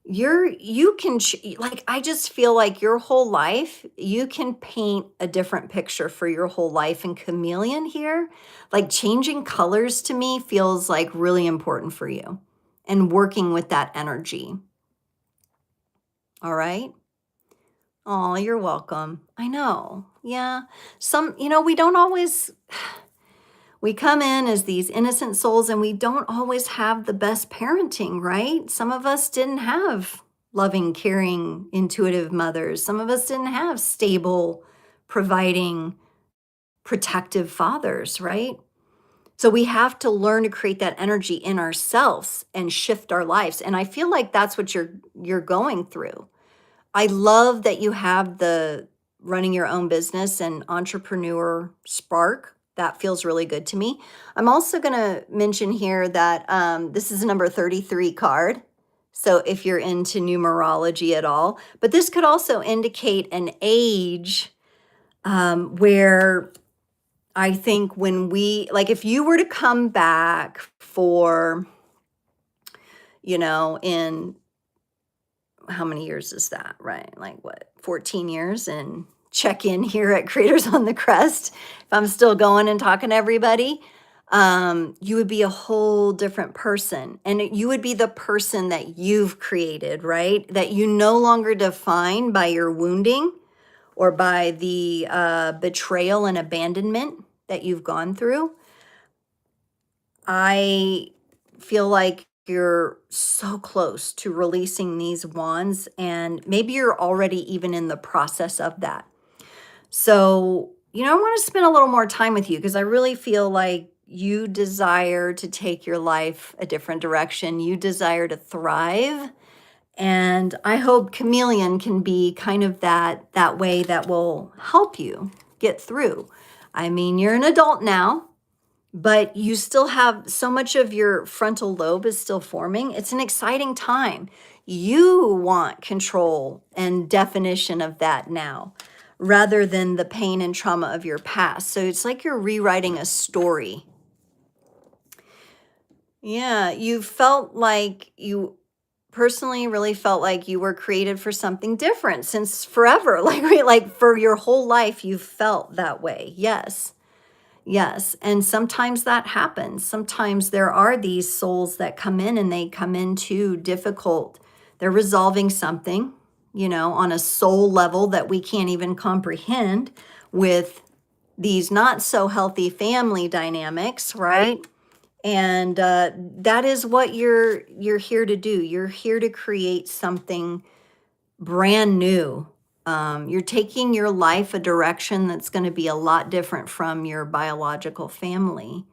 Like, I just feel like your whole life, you can paint a different picture for your whole life. And chameleon here, like changing colors to me feels like really important for you and working with that energy. All right. Oh, you're welcome. I know. Yeah. We don't always, we come in as these innocent souls and we don't always have the best parenting, right? Some of us didn't have loving, caring, intuitive mothers. Some of us didn't have stable, providing, protective fathers, right? So we have to learn to create that energy in ourselves and shift our lives. And I feel like that's what you're going through. I love that you have the running your own business and entrepreneur spark. That feels really good to me. I'm also going to mention here that this is a number 33 card. So if you're into numerology at all, but this could also indicate an age where I think when like if you were to come back for, in how many years is that, right? Like what, 14 years, and check in here at Creators on the Crest. If I'm still going and talking to everybody, you would be a whole different person. And you would be the person that you've created, right? That you no longer define by your wounding or by the betrayal and abandonment that you've gone through. I feel like you're so close to releasing these wands, and maybe you're already even in the process of that. So, I want to spend a little more time with you because I really feel like you desire to take your life a different direction. You desire to thrive. And I hope chameleon can be kind of that way that will help you get through. I mean, you're an adult now, but you still have so much of your frontal lobe is still forming. It's an exciting time. You want control and definition of that now, rather than the pain and trauma of your past. So it's like you're rewriting a story. Yeah, you felt like you personally really felt like you were created for something different since forever. Like for your whole life, you've felt that way. Yes. Yes. And sometimes that happens. Sometimes there are these souls that come in and they come into difficult, they're resolving something, on a soul level that we can't even comprehend with these not so healthy family dynamics, right? And that is what you're here to do. You're here to create something brand new. You're taking your life a direction that's going to be a lot different from your biological family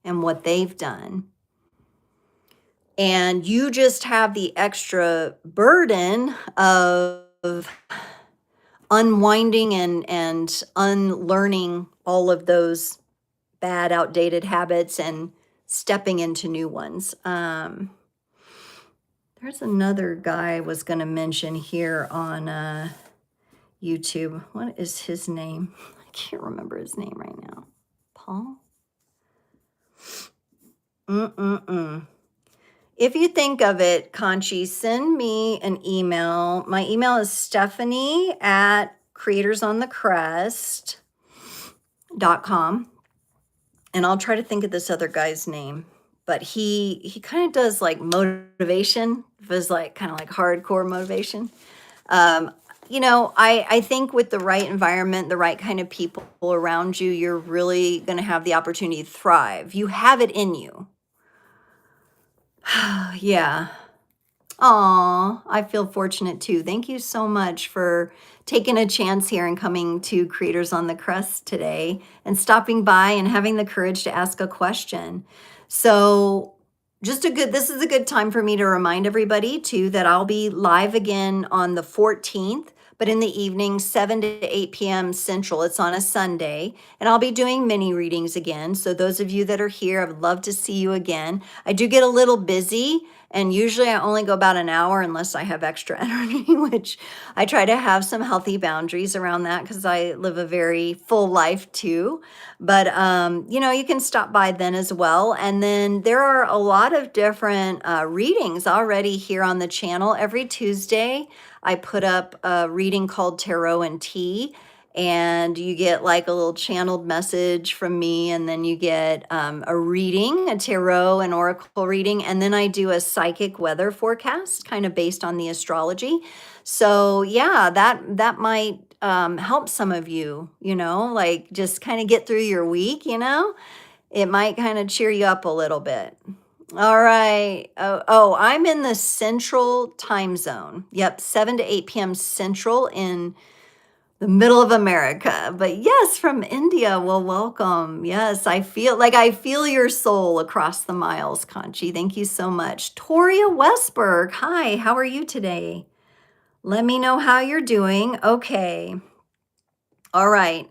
and what they've done. And you just have the extra burden of unwinding and unlearning all of those bad, outdated habits and stepping into new ones. There's another guy I was going to mention here on YouTube. What is his name? I can't remember his name right now. Paul? If you think of it, Conchi, send me an email. My email is stephanie@creatorsonthecrest.com. And I'll try to think of this other guy's name. But he kind of does like motivation. It was like kind of like hardcore motivation. I think with the right environment, the right kind of people around you, you're really going to have the opportunity to thrive. You have it in you. Yeah. Aw, I feel fortunate too. Thank you so much for taking a chance here and coming to Creators on the Crest today and stopping by and having the courage to ask a question. So this is a good time for me to remind everybody too that I'll be live again on the 14th, but in the evening, 7 to 8 p.m. Central. It's on a Sunday, and I'll be doing mini readings again. So those of you that are here, I would love to see you again. I do get a little busy, and usually I only go about an hour unless I have extra energy, which I try to have some healthy boundaries around that because I live a very full life too. But, you can stop by then as well. And then there are a lot of different readings already here on the channel. Every Tuesday, I put up a reading called Tarot and Tea, and you get like a little channeled message from me, and then you get a reading, a tarot and oracle reading, and then I do a psychic weather forecast kind of based on the astrology. So yeah, that might help some of you, like just kind of get through your week, it might kind of cheer you up a little bit. All right. Oh, I'm in the central time zone. Yep, 7 to 8 p.m. Central in the middle of America. But yes, from India. Well, welcome. Yes, I feel your soul across the miles, Conchi. Thank you so much. Toria Westberg. Hi, how are you today? Let me know how you're doing. Okay. All right.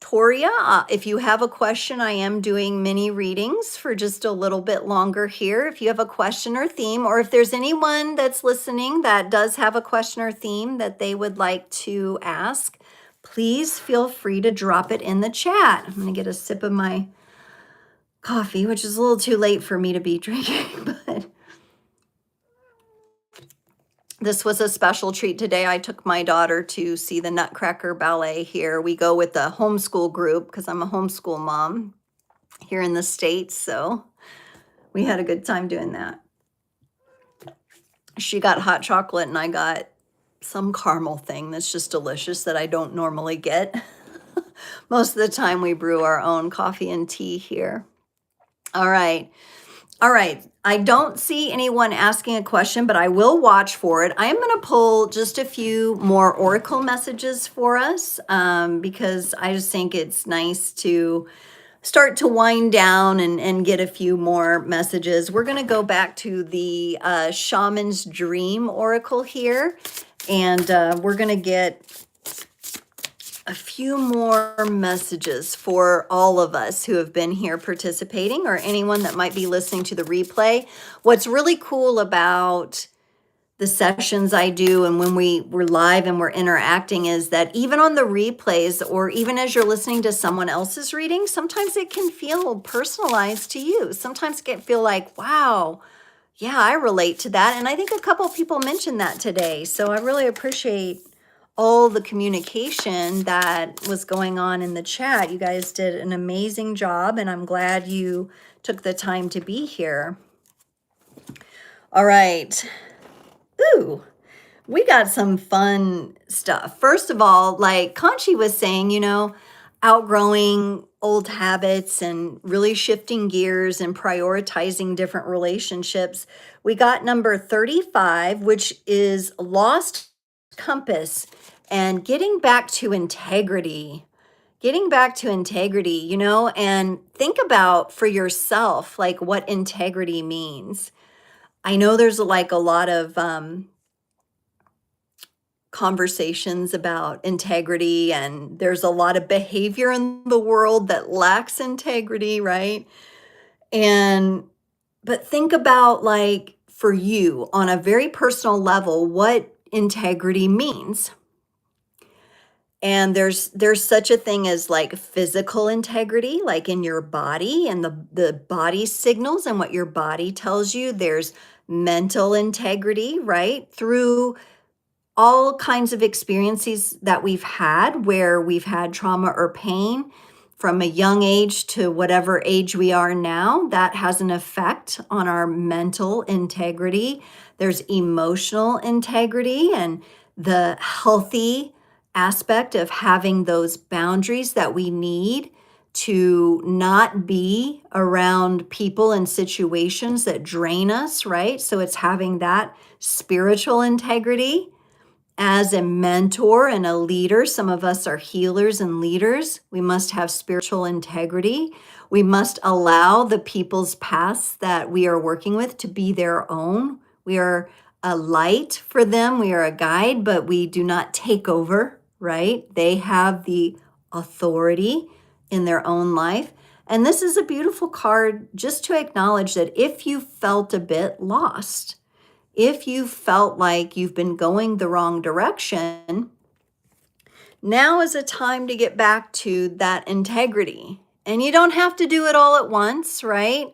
Toria, if you have a question, I am doing mini readings for just a little bit longer here. If you have a question or theme, or if there's anyone that's listening that does have a question or theme that they would like to ask, please feel free to drop it in the chat. I'm going to get a sip of my coffee, which is a little too late for me to be drinking, but this was a special treat today. I took my daughter to see the Nutcracker Ballet here. We go with the homeschool group because I'm a homeschool mom here in the States. So we had a good time doing that. She got hot chocolate and I got some caramel thing that's just delicious that I don't normally get. Most of the time we brew our own coffee and tea here. All right. All right. I don't see anyone asking a question, but I will watch for it. I am going to pull just a few more oracle messages for us because I just think it's nice to start to wind down and get a few more messages. We're going to go back to the Shaman's Dream Oracle here, and we're going to get a few more messages for all of us who have been here participating or anyone that might be listening to the replay. What's really cool about the sessions I do and when we're live and we're interacting is that even on the replays or even as you're listening to someone else's reading, sometimes it can feel personalized to you. Sometimes it can feel like, wow, Yeah, I relate to that. And I think a couple people mentioned that today. So I really appreciate all the communication that was going on in the chat. You guys did an amazing job, and I'm glad you took the time to be here. All right. Ooh, we got some fun stuff. First of all, like Conchi was saying, outgrowing old habits and really shifting gears and prioritizing different relationships. We got number 35, which is lost compass and getting back to integrity. Getting back to integrity, and think about for yourself, like what integrity means. I know there's like a lot of conversations about integrity, and there's a lot of behavior in the world that lacks integrity, right? And but think about, like, for you on a very personal level what integrity means. And there's such a thing as like physical integrity, like in your body and the body signals and what your body tells you. There's mental integrity, right? Through all kinds of experiences that we've had where we've had trauma or pain from a young age to whatever age we are now, that has an effect on our mental integrity. There's emotional integrity and the healthy aspect of having those boundaries that we need to not be around people and situations that drain us, right? So it's having that spiritual integrity as a mentor and a leader. Some of us are healers and leaders. We must have spiritual integrity. We must allow the people's paths that we are working with to be their own. We are a light for them, we are a guide, but we do not take over, right? They have the authority in their own life. And this is a beautiful card just to acknowledge that if you felt a bit lost, if you felt like you've been going the wrong direction, now is a time to get back to that integrity. And you don't have to do it all at once, right?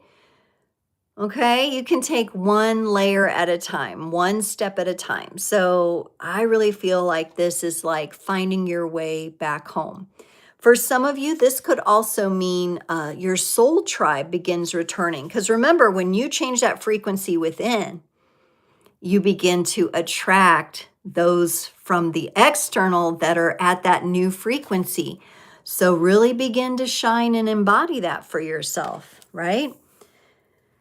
Okay, you can take one layer at a time, one step at a time. So I really feel like this is like finding your way back home. For some of you, this could also mean your soul tribe begins returning. Because remember, when you change that frequency within, you begin to attract those from the external that are at that new frequency. So really begin to shine and embody that for yourself, right?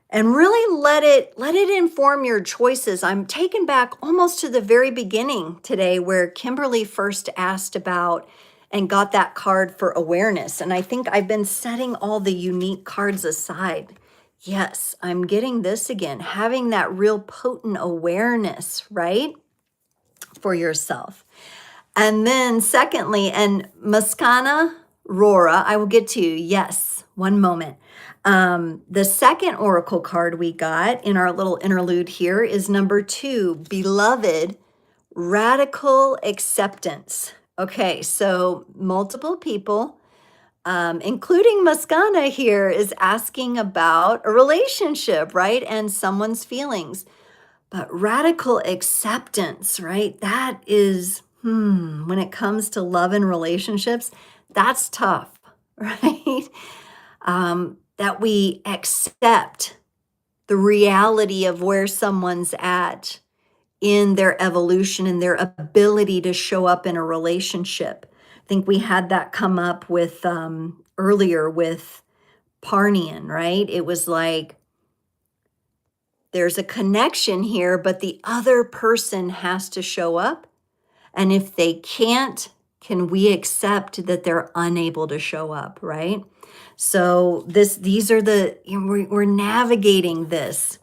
And really let it inform your choices. I'm taken back almost to the very beginning today where Kimberly first asked about and got that card for awareness. And I think I've been setting all the unique cards aside. Yes, I'm getting this again, having that real potent awareness, right, for yourself. And then secondly, and Maskana Rora, I will get to you. Yes, one moment. The second oracle card we got in our little interlude here is number 2, Beloved, Radical Acceptance. Okay, so multiple people, including Maskana here, is asking about a relationship, right? And someone's feelings. But radical acceptance, right? That is, when it comes to love and relationships, that's tough, right? That we accept the reality of where someone's at in their evolution and their ability to show up in a relationship. I think we had that come up with earlier with Parnian, right? It was like there's a connection here, but the other person has to show up. And if they can't, can we accept that they're unable to show up, right? So these are we're navigating this.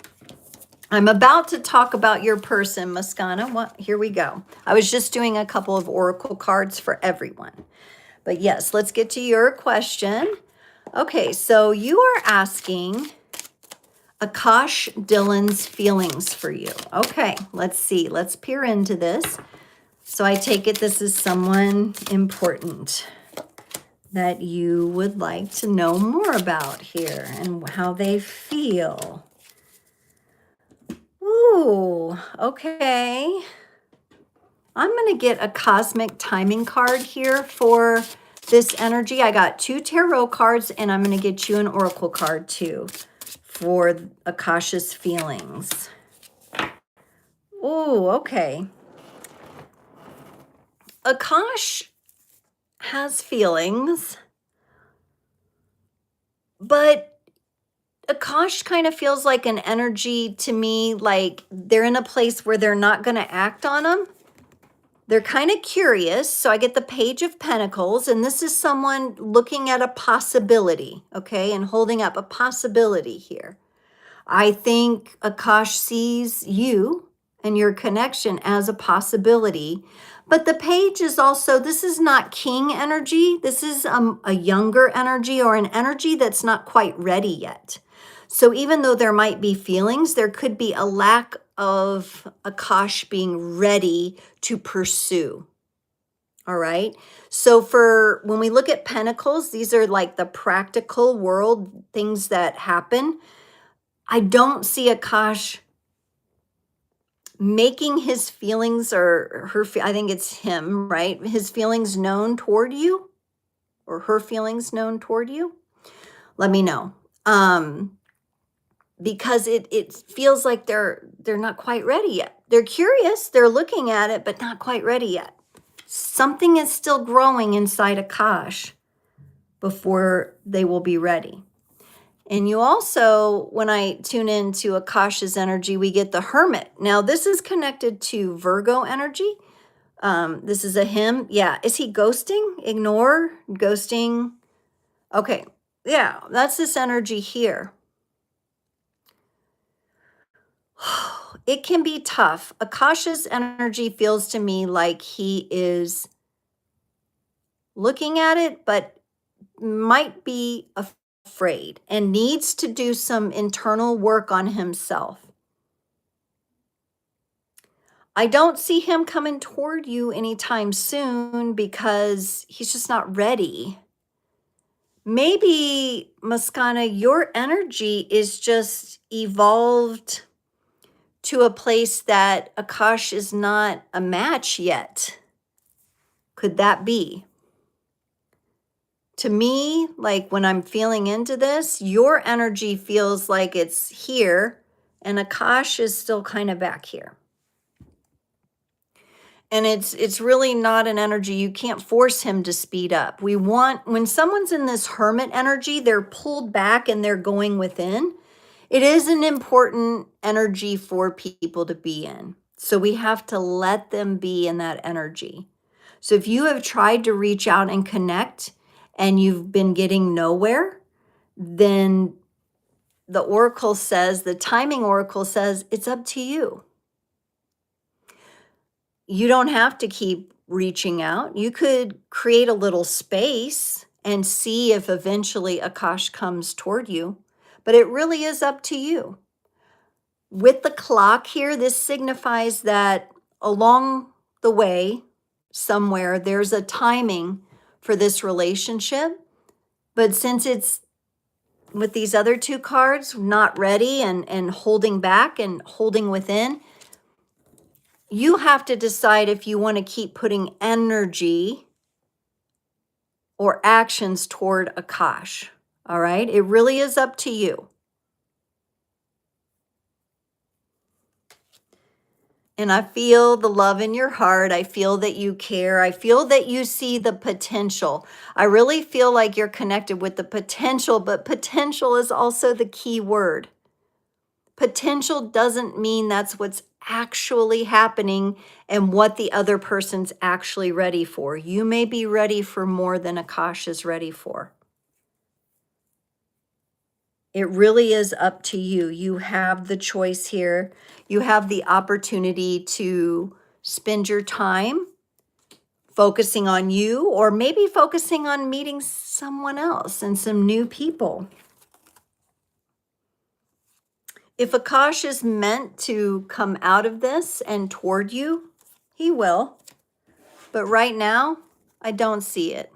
I'm about to talk about your person, Maskana. Here we go. I was just doing a couple of oracle cards for everyone. But yes, let's get to your question. Okay, so you are asking Akash Dillon's feelings for you. Okay, let's see. Let's peer into this. So I take it this is someone important that you would like to know more about here and how they feel. Ooh, okay. I'm going to get a cosmic timing card here for this energy. I got 2 tarot cards, and I'm going to get you an oracle card too for Akasha's feelings. Ooh, okay. Akash has feelings, but Akash kind of feels like an energy to me, like they're in a place where they're not going to act on them. They're kind of curious. So I get the Page of Pentacles, and this is someone looking at a possibility, okay, and holding up a possibility here. I think Akash sees you and your connection as a possibility. But the page is also, this is not king energy. This is a younger energy, or an energy that's not quite ready yet. So even though there might be feelings, there could be a lack of Akash being ready to pursue. All right. So for when we look at pentacles, these are like the practical world things that happen. I don't see Akash making his feelings, or her, I think it's him, right? His feelings known toward you, or her feelings known toward you. Let me know. Because it feels like they're not quite ready yet. They're curious, they're looking at it, but not quite ready yet. Something is still growing inside Akash before they will be ready. And you also, when I tune into Akasha's energy, we get the Hermit. Now, this is connected to Virgo energy. This is a him. Yeah. Is he ghosting? Ignore? Ghosting? Okay. Yeah, that's this energy here. It can be tough. Akasha's energy feels to me like he is looking at it, but might be afraid and needs to do some internal work on himself. I don't see him coming toward you anytime soon because he's just not ready. Maybe, Muskana, your energy is just evolved to a place that Akash is not a match yet. Could that be? To me, like when I'm feeling into this, your energy feels like it's here and Akash is still kind of back here. And it's really not an energy. You can't force him to speed up. We want, when someone's in this hermit energy, they're pulled back and they're going within. It is an important energy for people to be in. So we have to let them be in that energy. So if you have tried to reach out and connect and you've been getting nowhere, then the oracle says, the timing oracle says, it's up to you. You don't have to keep reaching out. You could create a little space and see if eventually Akash comes toward you, but it really is up to you. With the clock here, this signifies that along the way, somewhere, there's a timing for this relationship. But since it's with these other 2 cards, not ready and holding back and holding within, you have to decide if you want to keep putting energy or actions toward Akash. All right? It really is up to you. And I feel the love in your heart. I feel that you care. I feel that you see the potential. I really feel like you're connected with the potential, but potential is also the key word. Potential doesn't mean that's what's actually happening and what the other person's actually ready for. You may be ready for more than Akash is ready for. It really is up to you. You have the choice here. You have the opportunity to spend your time focusing on you, or maybe focusing on meeting someone else and some new people. If Akash is meant to come out of this and toward you, he will. But right now, I don't see it.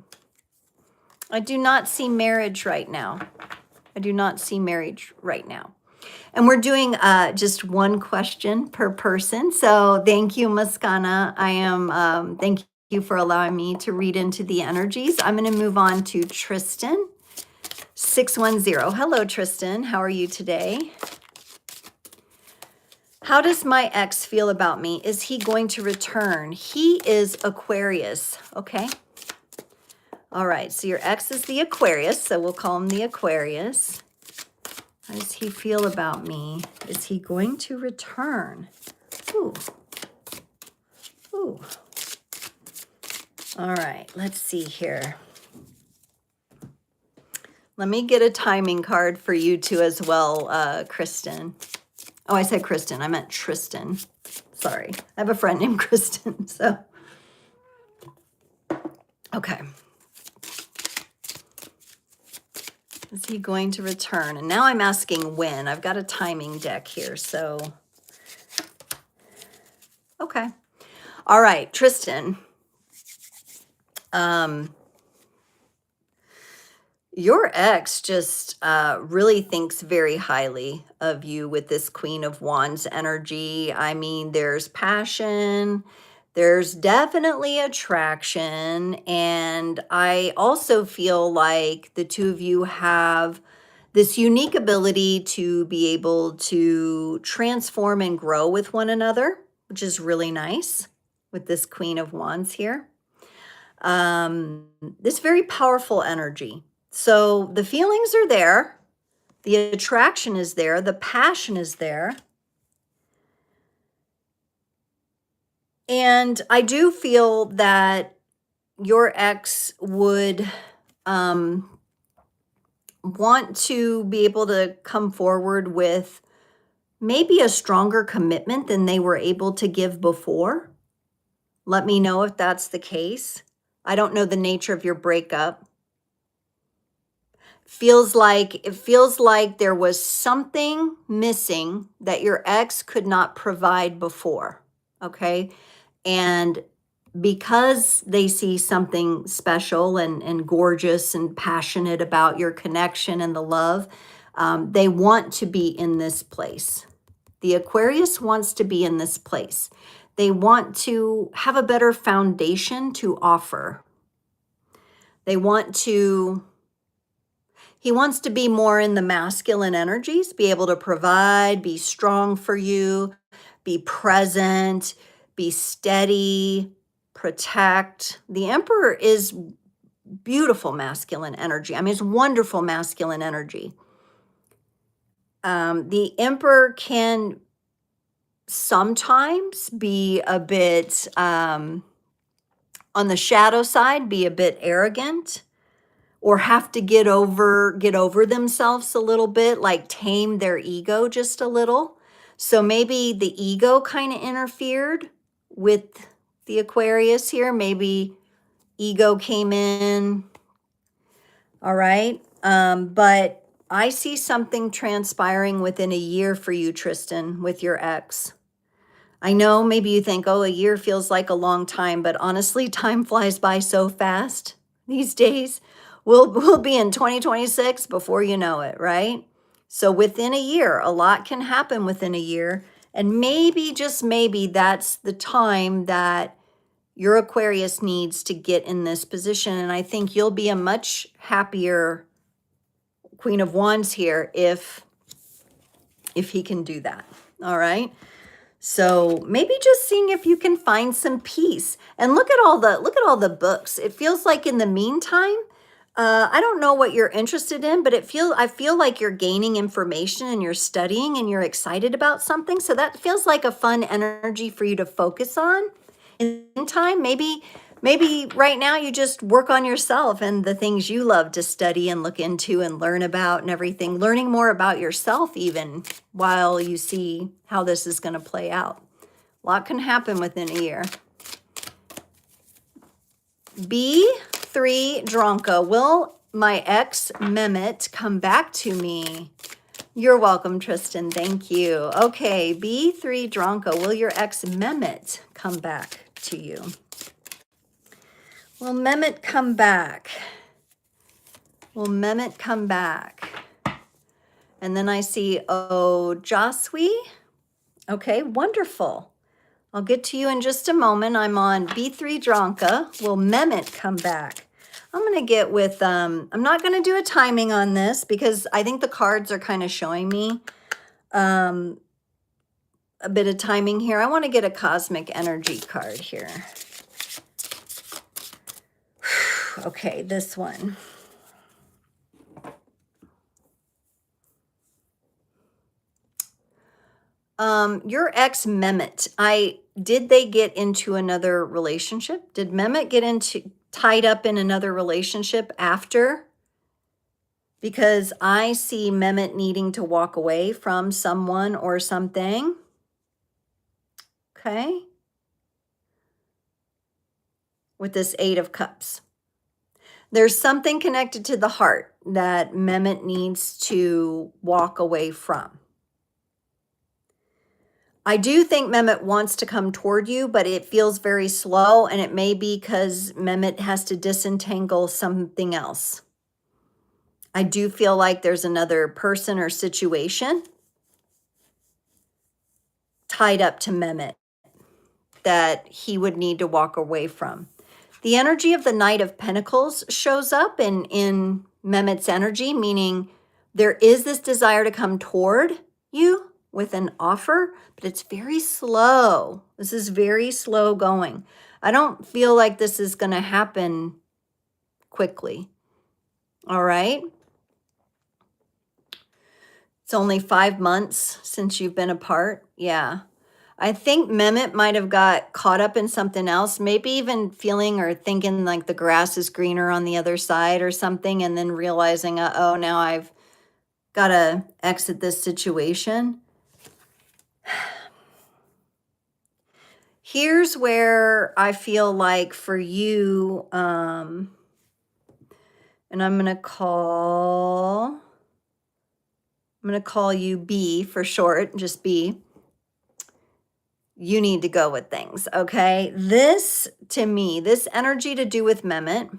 I do not see marriage right now. I do not see marriage right now. And we're doing just one question per person. So thank you, Maskana. Thank you for allowing me to read into the energies. I'm going to move on to Tristan, 610. Hello, Tristan. How are you today? How does my ex feel about me? Is he going to return? He is Aquarius. Okay. All right. So your ex is the Aquarius. So we'll call him the Aquarius. How does he feel about me? Is he going to return? Ooh. Ooh. All right. Let's see here. Let me get a timing card for you too as well, Kristen. Oh, I said Kristen. I meant Tristan. Sorry. I have a friend named Kristen. So, okay. Is he going to return? And now I'm asking when. I've got a timing deck here. So, okay. All right, Tristan. Your ex just really thinks very highly of you with this Queen of Wands energy. I mean, there's passion, there's definitely attraction, and I also feel like the two of you have this unique ability to be able to transform and grow with one another, which is really nice with this Queen of Wands here. This very powerful energy. So the feelings are there, the attraction is there, the passion is there. And I do feel that your ex would want to be able to come forward with maybe a stronger commitment than they were able to give before. Let me know if that's the case. I don't know the nature of your breakup. It feels like there was something missing that your ex could not provide before. Okay. And because they see something special and gorgeous and passionate about your connection and the love, they want to be in this place. The Aquarius wants to be in this place. They want to have a better foundation to offer. He wants to be more in the masculine energies, be able to provide, be strong for you, be present, be steady, protect. The Emperor is beautiful masculine energy. I mean, it's wonderful masculine energy. The Emperor can sometimes be a bit, on the shadow side, be a bit arrogant, or have to get over themselves a little bit, like tame their ego just a little. So maybe the ego kind of interfered with the Aquarius here. Maybe ego came in. All right. But I see something transpiring within a year for you, Tristan, with your ex. I know maybe you think, oh, a year feels like a long time, but honestly, time flies by so fast these days. We'll be in 2026 before you know it, right? So within a year, a lot can happen within a year. And maybe, just maybe, that's the time that your Aquarius needs to get in this position. And I think you'll be a much happier Queen of Wands here if he can do that. All right. So maybe just seeing if you can find some peace. And look at all the books. It feels like in the meantime, I don't know what you're interested in, but I feel like you're gaining information and you're studying and you're excited about something. So that feels like a fun energy for you to focus on. In time, maybe right now you just work on yourself and the things you love to study and look into and learn about and everything, learning more about yourself even while you see how this is going to play out. A lot can happen within a year. B3 Dronka, will my ex Mehmet come back to me? You're welcome, Tristan. Thank you. Okay, B3 Dronka, will your ex Mehmet come back to you? Will Mehmet come back? Will Mehmet come back? And then I see Ojaswi. Okay, wonderful. I'll get to you in just a moment. I'm on B3 Dranka. Will Mehmet come back? I'm going to get with, I'm not going to do a timing on this because I think the cards are kind of showing me a bit of timing here. I want to get a cosmic energy card here. Okay, this one. Your ex Mehmet, did they get into another relationship? Did Mehmet get tied up in another relationship after? Because I see Mehmet needing to walk away from someone or something. Okay. With this 8 of Cups. There's something connected to the heart that Mehmet needs to walk away from. I do think Mehmet wants to come toward you, but it feels very slow, and it may be because Mehmet has to disentangle something else. I do feel like there's another person or situation tied up to Mehmet that he would need to walk away from. The energy of the Knight of Pentacles shows up in Mehmet's energy, meaning there is this desire to come toward you with an offer, but it's very slow. This is very slow going. I don't feel like this is going to happen quickly. All right. It's only 5 months since you've been apart. Yeah. I think Mehmet might have got caught up in something else, maybe even feeling or thinking like the grass is greener on the other side or something, and then realizing, oh, now I've got to exit this situation. Here's where I feel like for you, and I'm going to call you B for short, just B. You need to go with things, okay? This, to me, this energy to do with Mehmet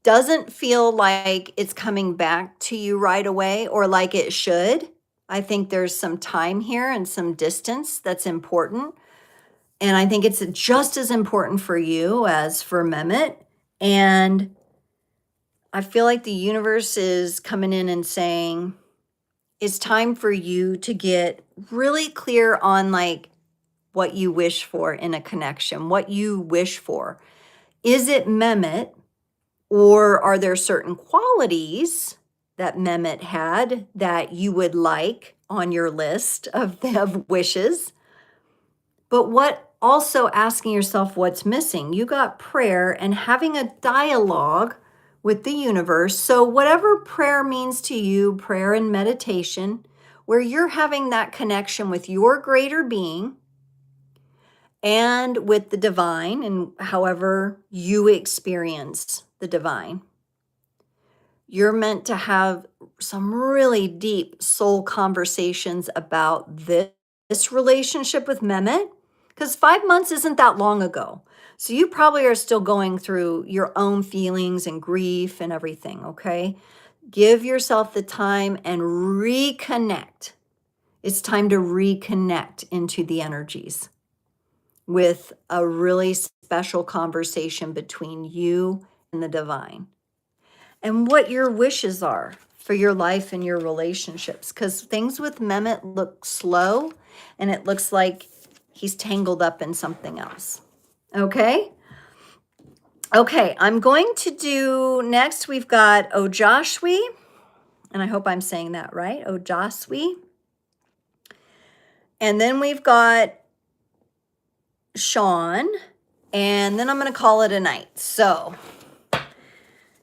doesn't feel like it's coming back to you right away or like it should. I think there's some time here and some distance that's important. And I think it's just as important for you as for Mehmet. And I feel like the universe is coming in and saying, it's time for you to get really clear on like what you wish for in a connection, what you wish for. Is it Mehmet, or are there certain qualities that Mehmet had that you would like on your list of wishes? But what also asking yourself what's missing. You got prayer and having a dialogue with the universe. So whatever prayer means to you, prayer and meditation, where you're having that connection with your greater being and with the divine, and however you experience the divine. You're meant to have some really deep soul conversations about this relationship with Mehmet, because 5 months isn't that long ago. So you probably are still going through your own feelings and grief and everything, okay? Give yourself the time and reconnect. It's time to reconnect into the energies with a really special conversation between you and the divine. And what your wishes are for your life and your relationships. Because things with Mehmet look slow, and it looks like he's tangled up in something else. Okay? Okay, I'm going to do, next we've got Ojaswi, and I hope I'm saying that right, Ojaswi. And then we've got Sean, and then I'm going to call it a night. So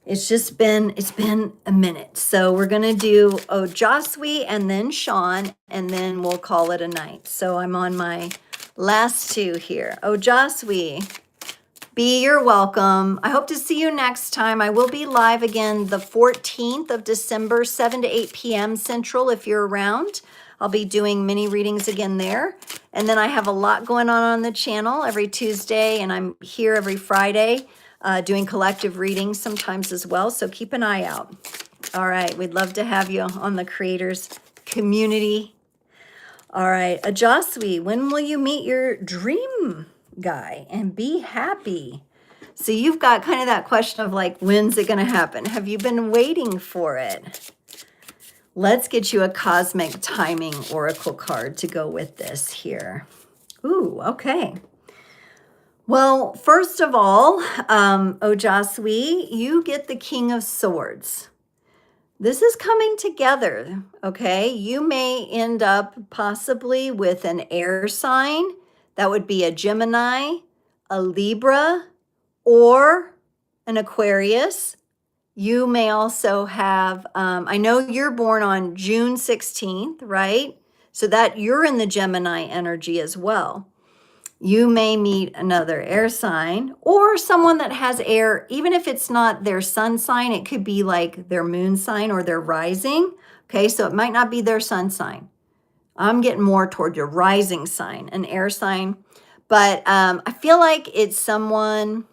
it's been a minute. So we're going to do Ojaswi and then Sean, and then we'll call it a night. So I'm on my last 2 here. Ojaswi, B, you're welcome. I hope to see you next time. I will be live again the 14th of December, 7 to 8 p.m. Central if you're around. I'll be doing mini readings again there. And then I have a lot going on the channel every Tuesday, and I'm here every Friday doing collective readings sometimes as well. So keep an eye out. All right, we'd love to have you on the creators community. All right, Ajaswi, when will you meet your dream guy and be happy? So you've got kind of that question of like, when's it going to happen? Have you been waiting for it? Let's get you a cosmic timing oracle card to go with this here. Ooh, okay. Well, first of all, Ojaswi, you get the King of Swords. This is coming together, okay? You may end up possibly with an air sign. That would be a Gemini, a Libra, or an Aquarius. You may also have, I know you're born on June 16th, right? So that you're in the Gemini energy as well. You may meet another air sign or someone that has air, even if it's not their sun sign, it could be like their moon sign or their rising. Okay, so it might not be their sun sign. I'm getting more toward your rising sign, an air sign. But I feel like it's someone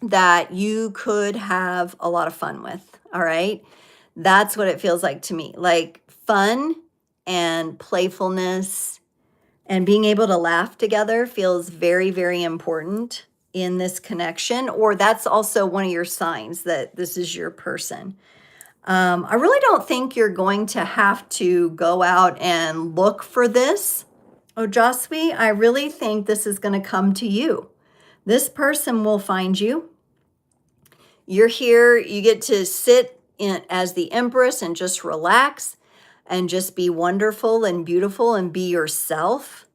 that you could have a lot of fun with, all right? That's what it feels like to me, like fun and playfulness and being able to laugh together feels very, very important in this connection, or that's also one of your signs that this is your person. I really don't think you're going to have to go out and look for this, Ojaswi. I really think this is going to come to you. This person will find you. You're here, you get to sit in as the Empress and just relax and just be wonderful and beautiful and be yourself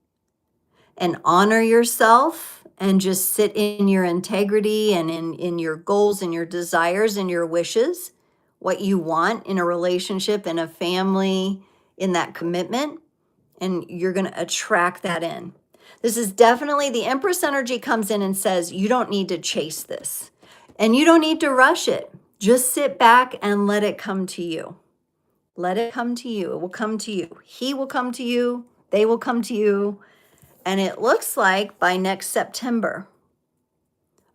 and honor yourself and just sit in your integrity and in your goals and your desires and your wishes, what you want in a relationship, in a family, in that commitment, and you're going to attract that in. This is definitely, the Empress energy comes in and says, you don't need to chase this and you don't need to rush it. Just sit back and let it come to you. Let it come to you. It will come to you. He will come to you. They will come to you. And it looks like by next September.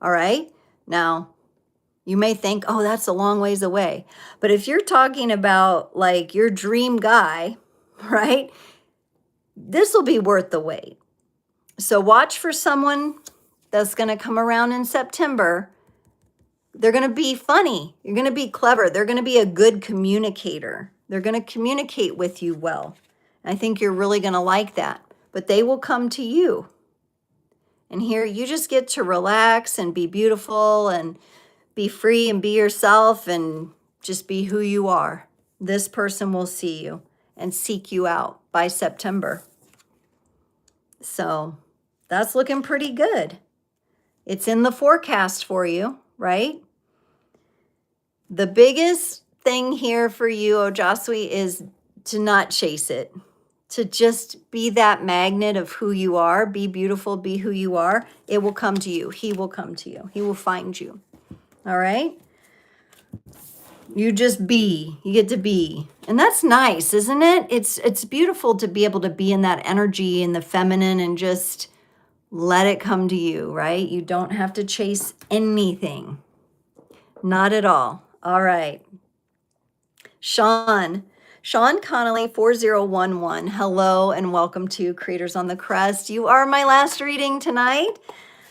All right. Now, you may think, oh, that's a long ways away. But if you're talking about like your dream guy, right, this will be worth the wait. So watch for someone that's going to come around in September. They're going to be funny. You're going to be clever. They're going to be a good communicator. They're going to communicate with you well. I think you're really going to like that. But they will come to you. And here you just get to relax and be beautiful and be free and be yourself and just be who you are. This person will see you and seek you out by September. So that's looking pretty good. It's in the forecast for you, right? The biggest thing here for you, Ojaswi, is to not chase it. To just be that magnet of who you are, be beautiful, be who you are. It will come to you. He will come to you. He will find you. All right? You just be. You get to be. And that's nice, isn't it? It's beautiful to be able to be in that energy in the feminine and just let it come to you, right? You don't have to chase anything. Not at all. All right. Sean Connolly, 4011. Hello and welcome to Creators on the Crest. You are my last reading tonight.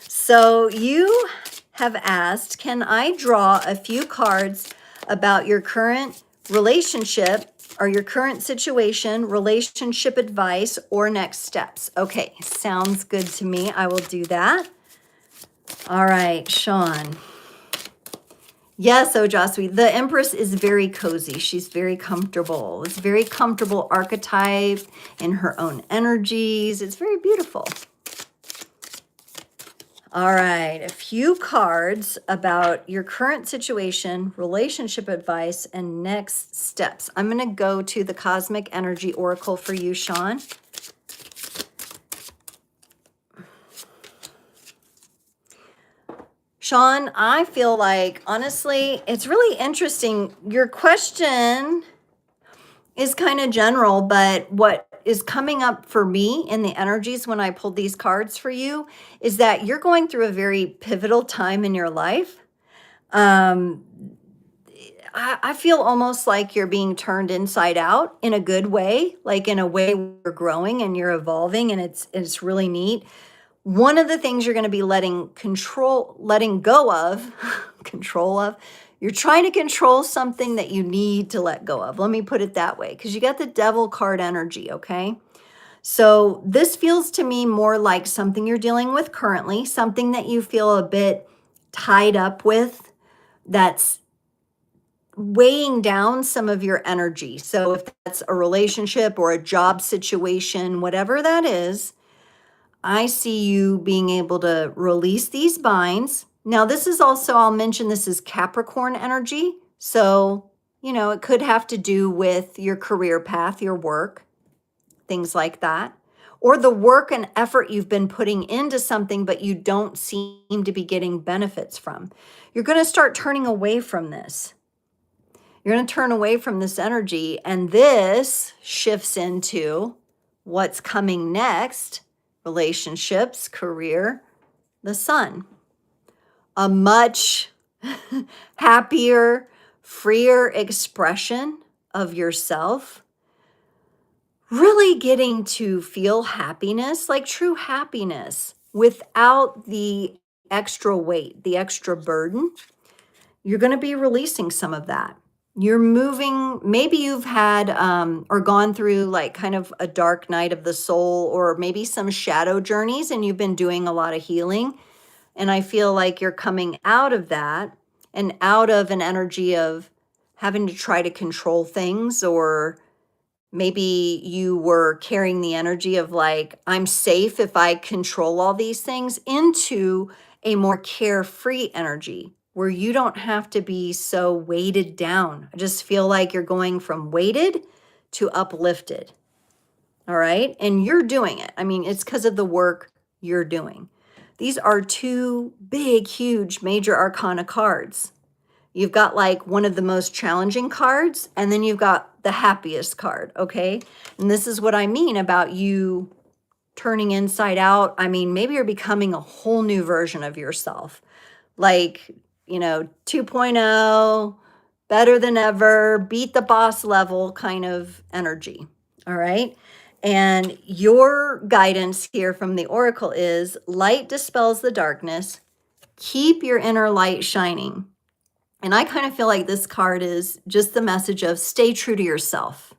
So you have asked, can I draw a few cards about your current relationship or your current situation, relationship advice, or next steps? Okay, sounds good to me. I will do that. All right, Sean. Yes, Ojaswi, the Empress is very cozy. She's very comfortable. It's a very comfortable archetype in her own energies. It's very beautiful. All right, a few cards about your current situation, relationship advice, and next steps. I'm going to go to the Cosmic Energy Oracle for you, Sean. Sean, I feel like, honestly, it's really interesting. Your question is kind of general, but what is coming up for me in the energies when I pulled these cards for you is that you're going through a very pivotal time in your life. I feel almost like you're being turned inside out in a good way, like in a way where you're growing and you're evolving, and it's really neat. One of the things you're going to be letting go of, control of, you're trying to control something that you need to let go of. Let me put it that way, because you got the devil card energy, okay? So this feels to me more like something you're dealing with currently, something that you feel a bit tied up with, that's weighing down some of your energy. So if that's a relationship or a job situation, whatever that is, I see you being able to release these binds. Now, this is also, I'll mention this is Capricorn energy. So, it could have to do with your career path, your work, things like that, or the work and effort you've been putting into something, but you don't seem to be getting benefits from. You're going to start turning away from this. You're going to turn away from this energy, and this shifts into what's coming next: relationships, career, the sun. A much happier, freer expression of yourself. Really getting to feel happiness, like true happiness, without the extra weight, the extra burden. You're going to be releasing some of that. You're moving, maybe you've had or gone through like kind of a dark night of the soul, or maybe some shadow journeys, and you've been doing a lot of healing. And I feel like you're coming out of that and out of an energy of having to try to control things, or maybe you were carrying the energy of like, I'm safe if I control all these things, into a more carefree energy where you don't have to be so weighted down. I just feel like you're going from weighted to uplifted. All right. And you're doing it. I mean, it's because of the work you're doing. These are two big, huge, major arcana cards. You've got like one of the most challenging cards, and then you've got the happiest card, okay? And this is what I mean about you turning inside out. I mean, maybe you're becoming a whole new version of yourself. Like, 2.0, better than ever, beat the boss level kind of energy, all right? And your guidance here from the oracle is light dispels the darkness. Keep your inner light shining. And I kind of feel like this card is just the message of stay true to yourself.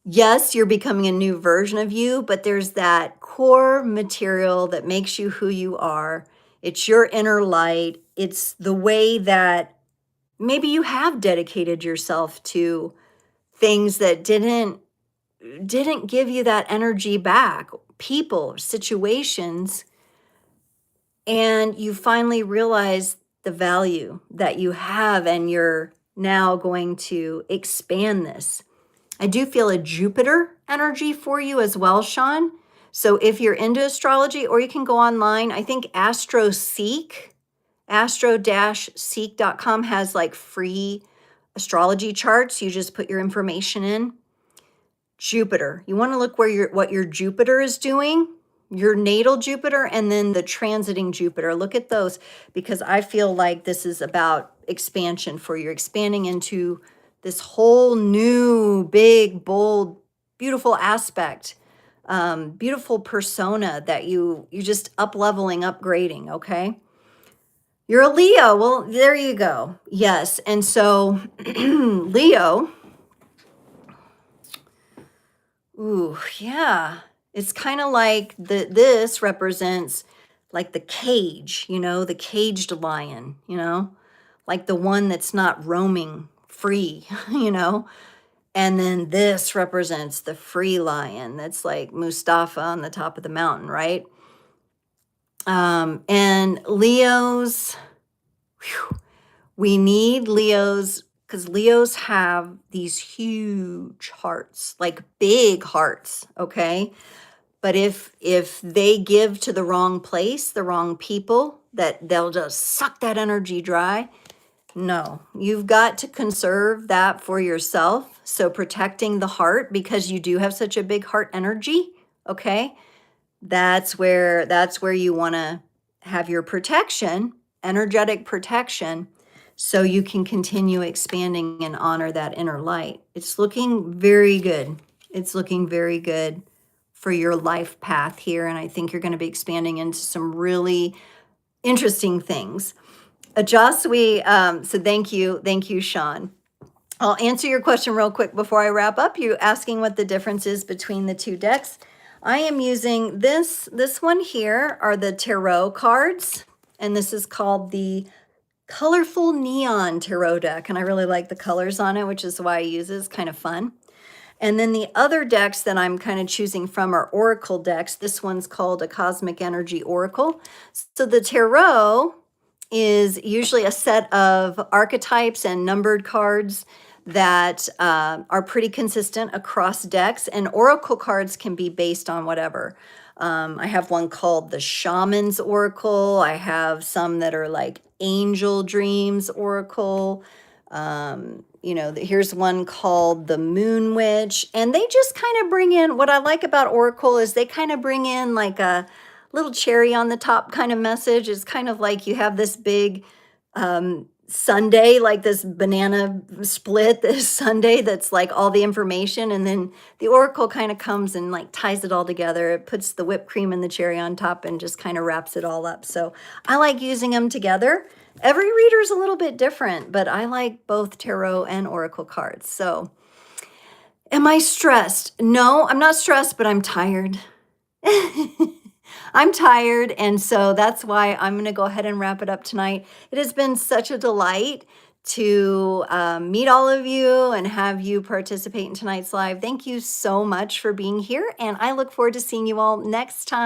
Yes, you're becoming a new version of you, but there's that core material that makes you who you are. It's your inner light. It's the way that maybe you have dedicated yourself to things that didn't give you that energy back, people, situations, and you finally realize the value that you have, and you're now going to expand this. I do feel a Jupiter energy for you as well, Sean. So if you're into astrology, or you can go online, I think astro-seek.com has like free astrology charts. You just put your information in. Jupiter. You want to look what your Jupiter is doing, your natal Jupiter, and then the transiting Jupiter. Look at those, because I feel like this is about expansion for you, expanding into this whole new, big, bold, beautiful aspect, beautiful persona that you just up-leveling, upgrading, okay? You're a Leo. Well, there you go. Yes. And so Leo, ooh, yeah. It's kind of like this represents like the cage, the caged lion, like the one that's not roaming free, And then this represents the free lion that's like Mustafa on the top of the mountain, right? And Leos, whew, we need Leos, because Leos have these huge hearts, like big hearts, okay? But if they give to the wrong place, the wrong people, that they'll just suck that energy dry. No, you've got to conserve that for yourself. So protecting the heart, because you do have such a big heart energy, okay? That's where you want to have your protection, energetic protection. so you can continue expanding and honor that inner light. It's looking very good. It's looking very good for your life path here. And I think you're going to be expanding into some really interesting things. Ajaswi, so thank you. Thank you, Sean. I'll answer your question real quick before I wrap up. You asking what the difference is between the two decks. I am using this one here are the tarot cards, and this is called the Colorful Neon Tarot deck, and I really like the colors on it, which is why I use it. It's kind of fun. And then the other decks that I'm kind of choosing from are oracle decks. This one's called a Cosmic Energy Oracle. So the tarot is usually a set of archetypes and numbered cards that are pretty consistent across decks, and oracle cards can be based on whatever. I have one called the Shaman's Oracle. I have some that are like Angel Dreams Oracle. Here's one called the Moon Witch, and they just kind of bring in, what I like about oracle is they kind of bring in like a little cherry on the top kind of message. It's kind of like you have this big sundae, like this banana split, this sundae that's like all the information, and then the oracle kind of comes and like ties it all together. It puts the whipped cream and the cherry on top and just kind of wraps it all up. So I like using them together. Every reader is a little bit different, but I like both tarot and oracle cards. So am I stressed? No, I'm not stressed, but I'm tired. I'm tired, and so that's why I'm going to go ahead and wrap it up tonight. It has been such a delight to meet all of you and have you participate in tonight's live. Thank you so much for being here, and I look forward to seeing you all next time.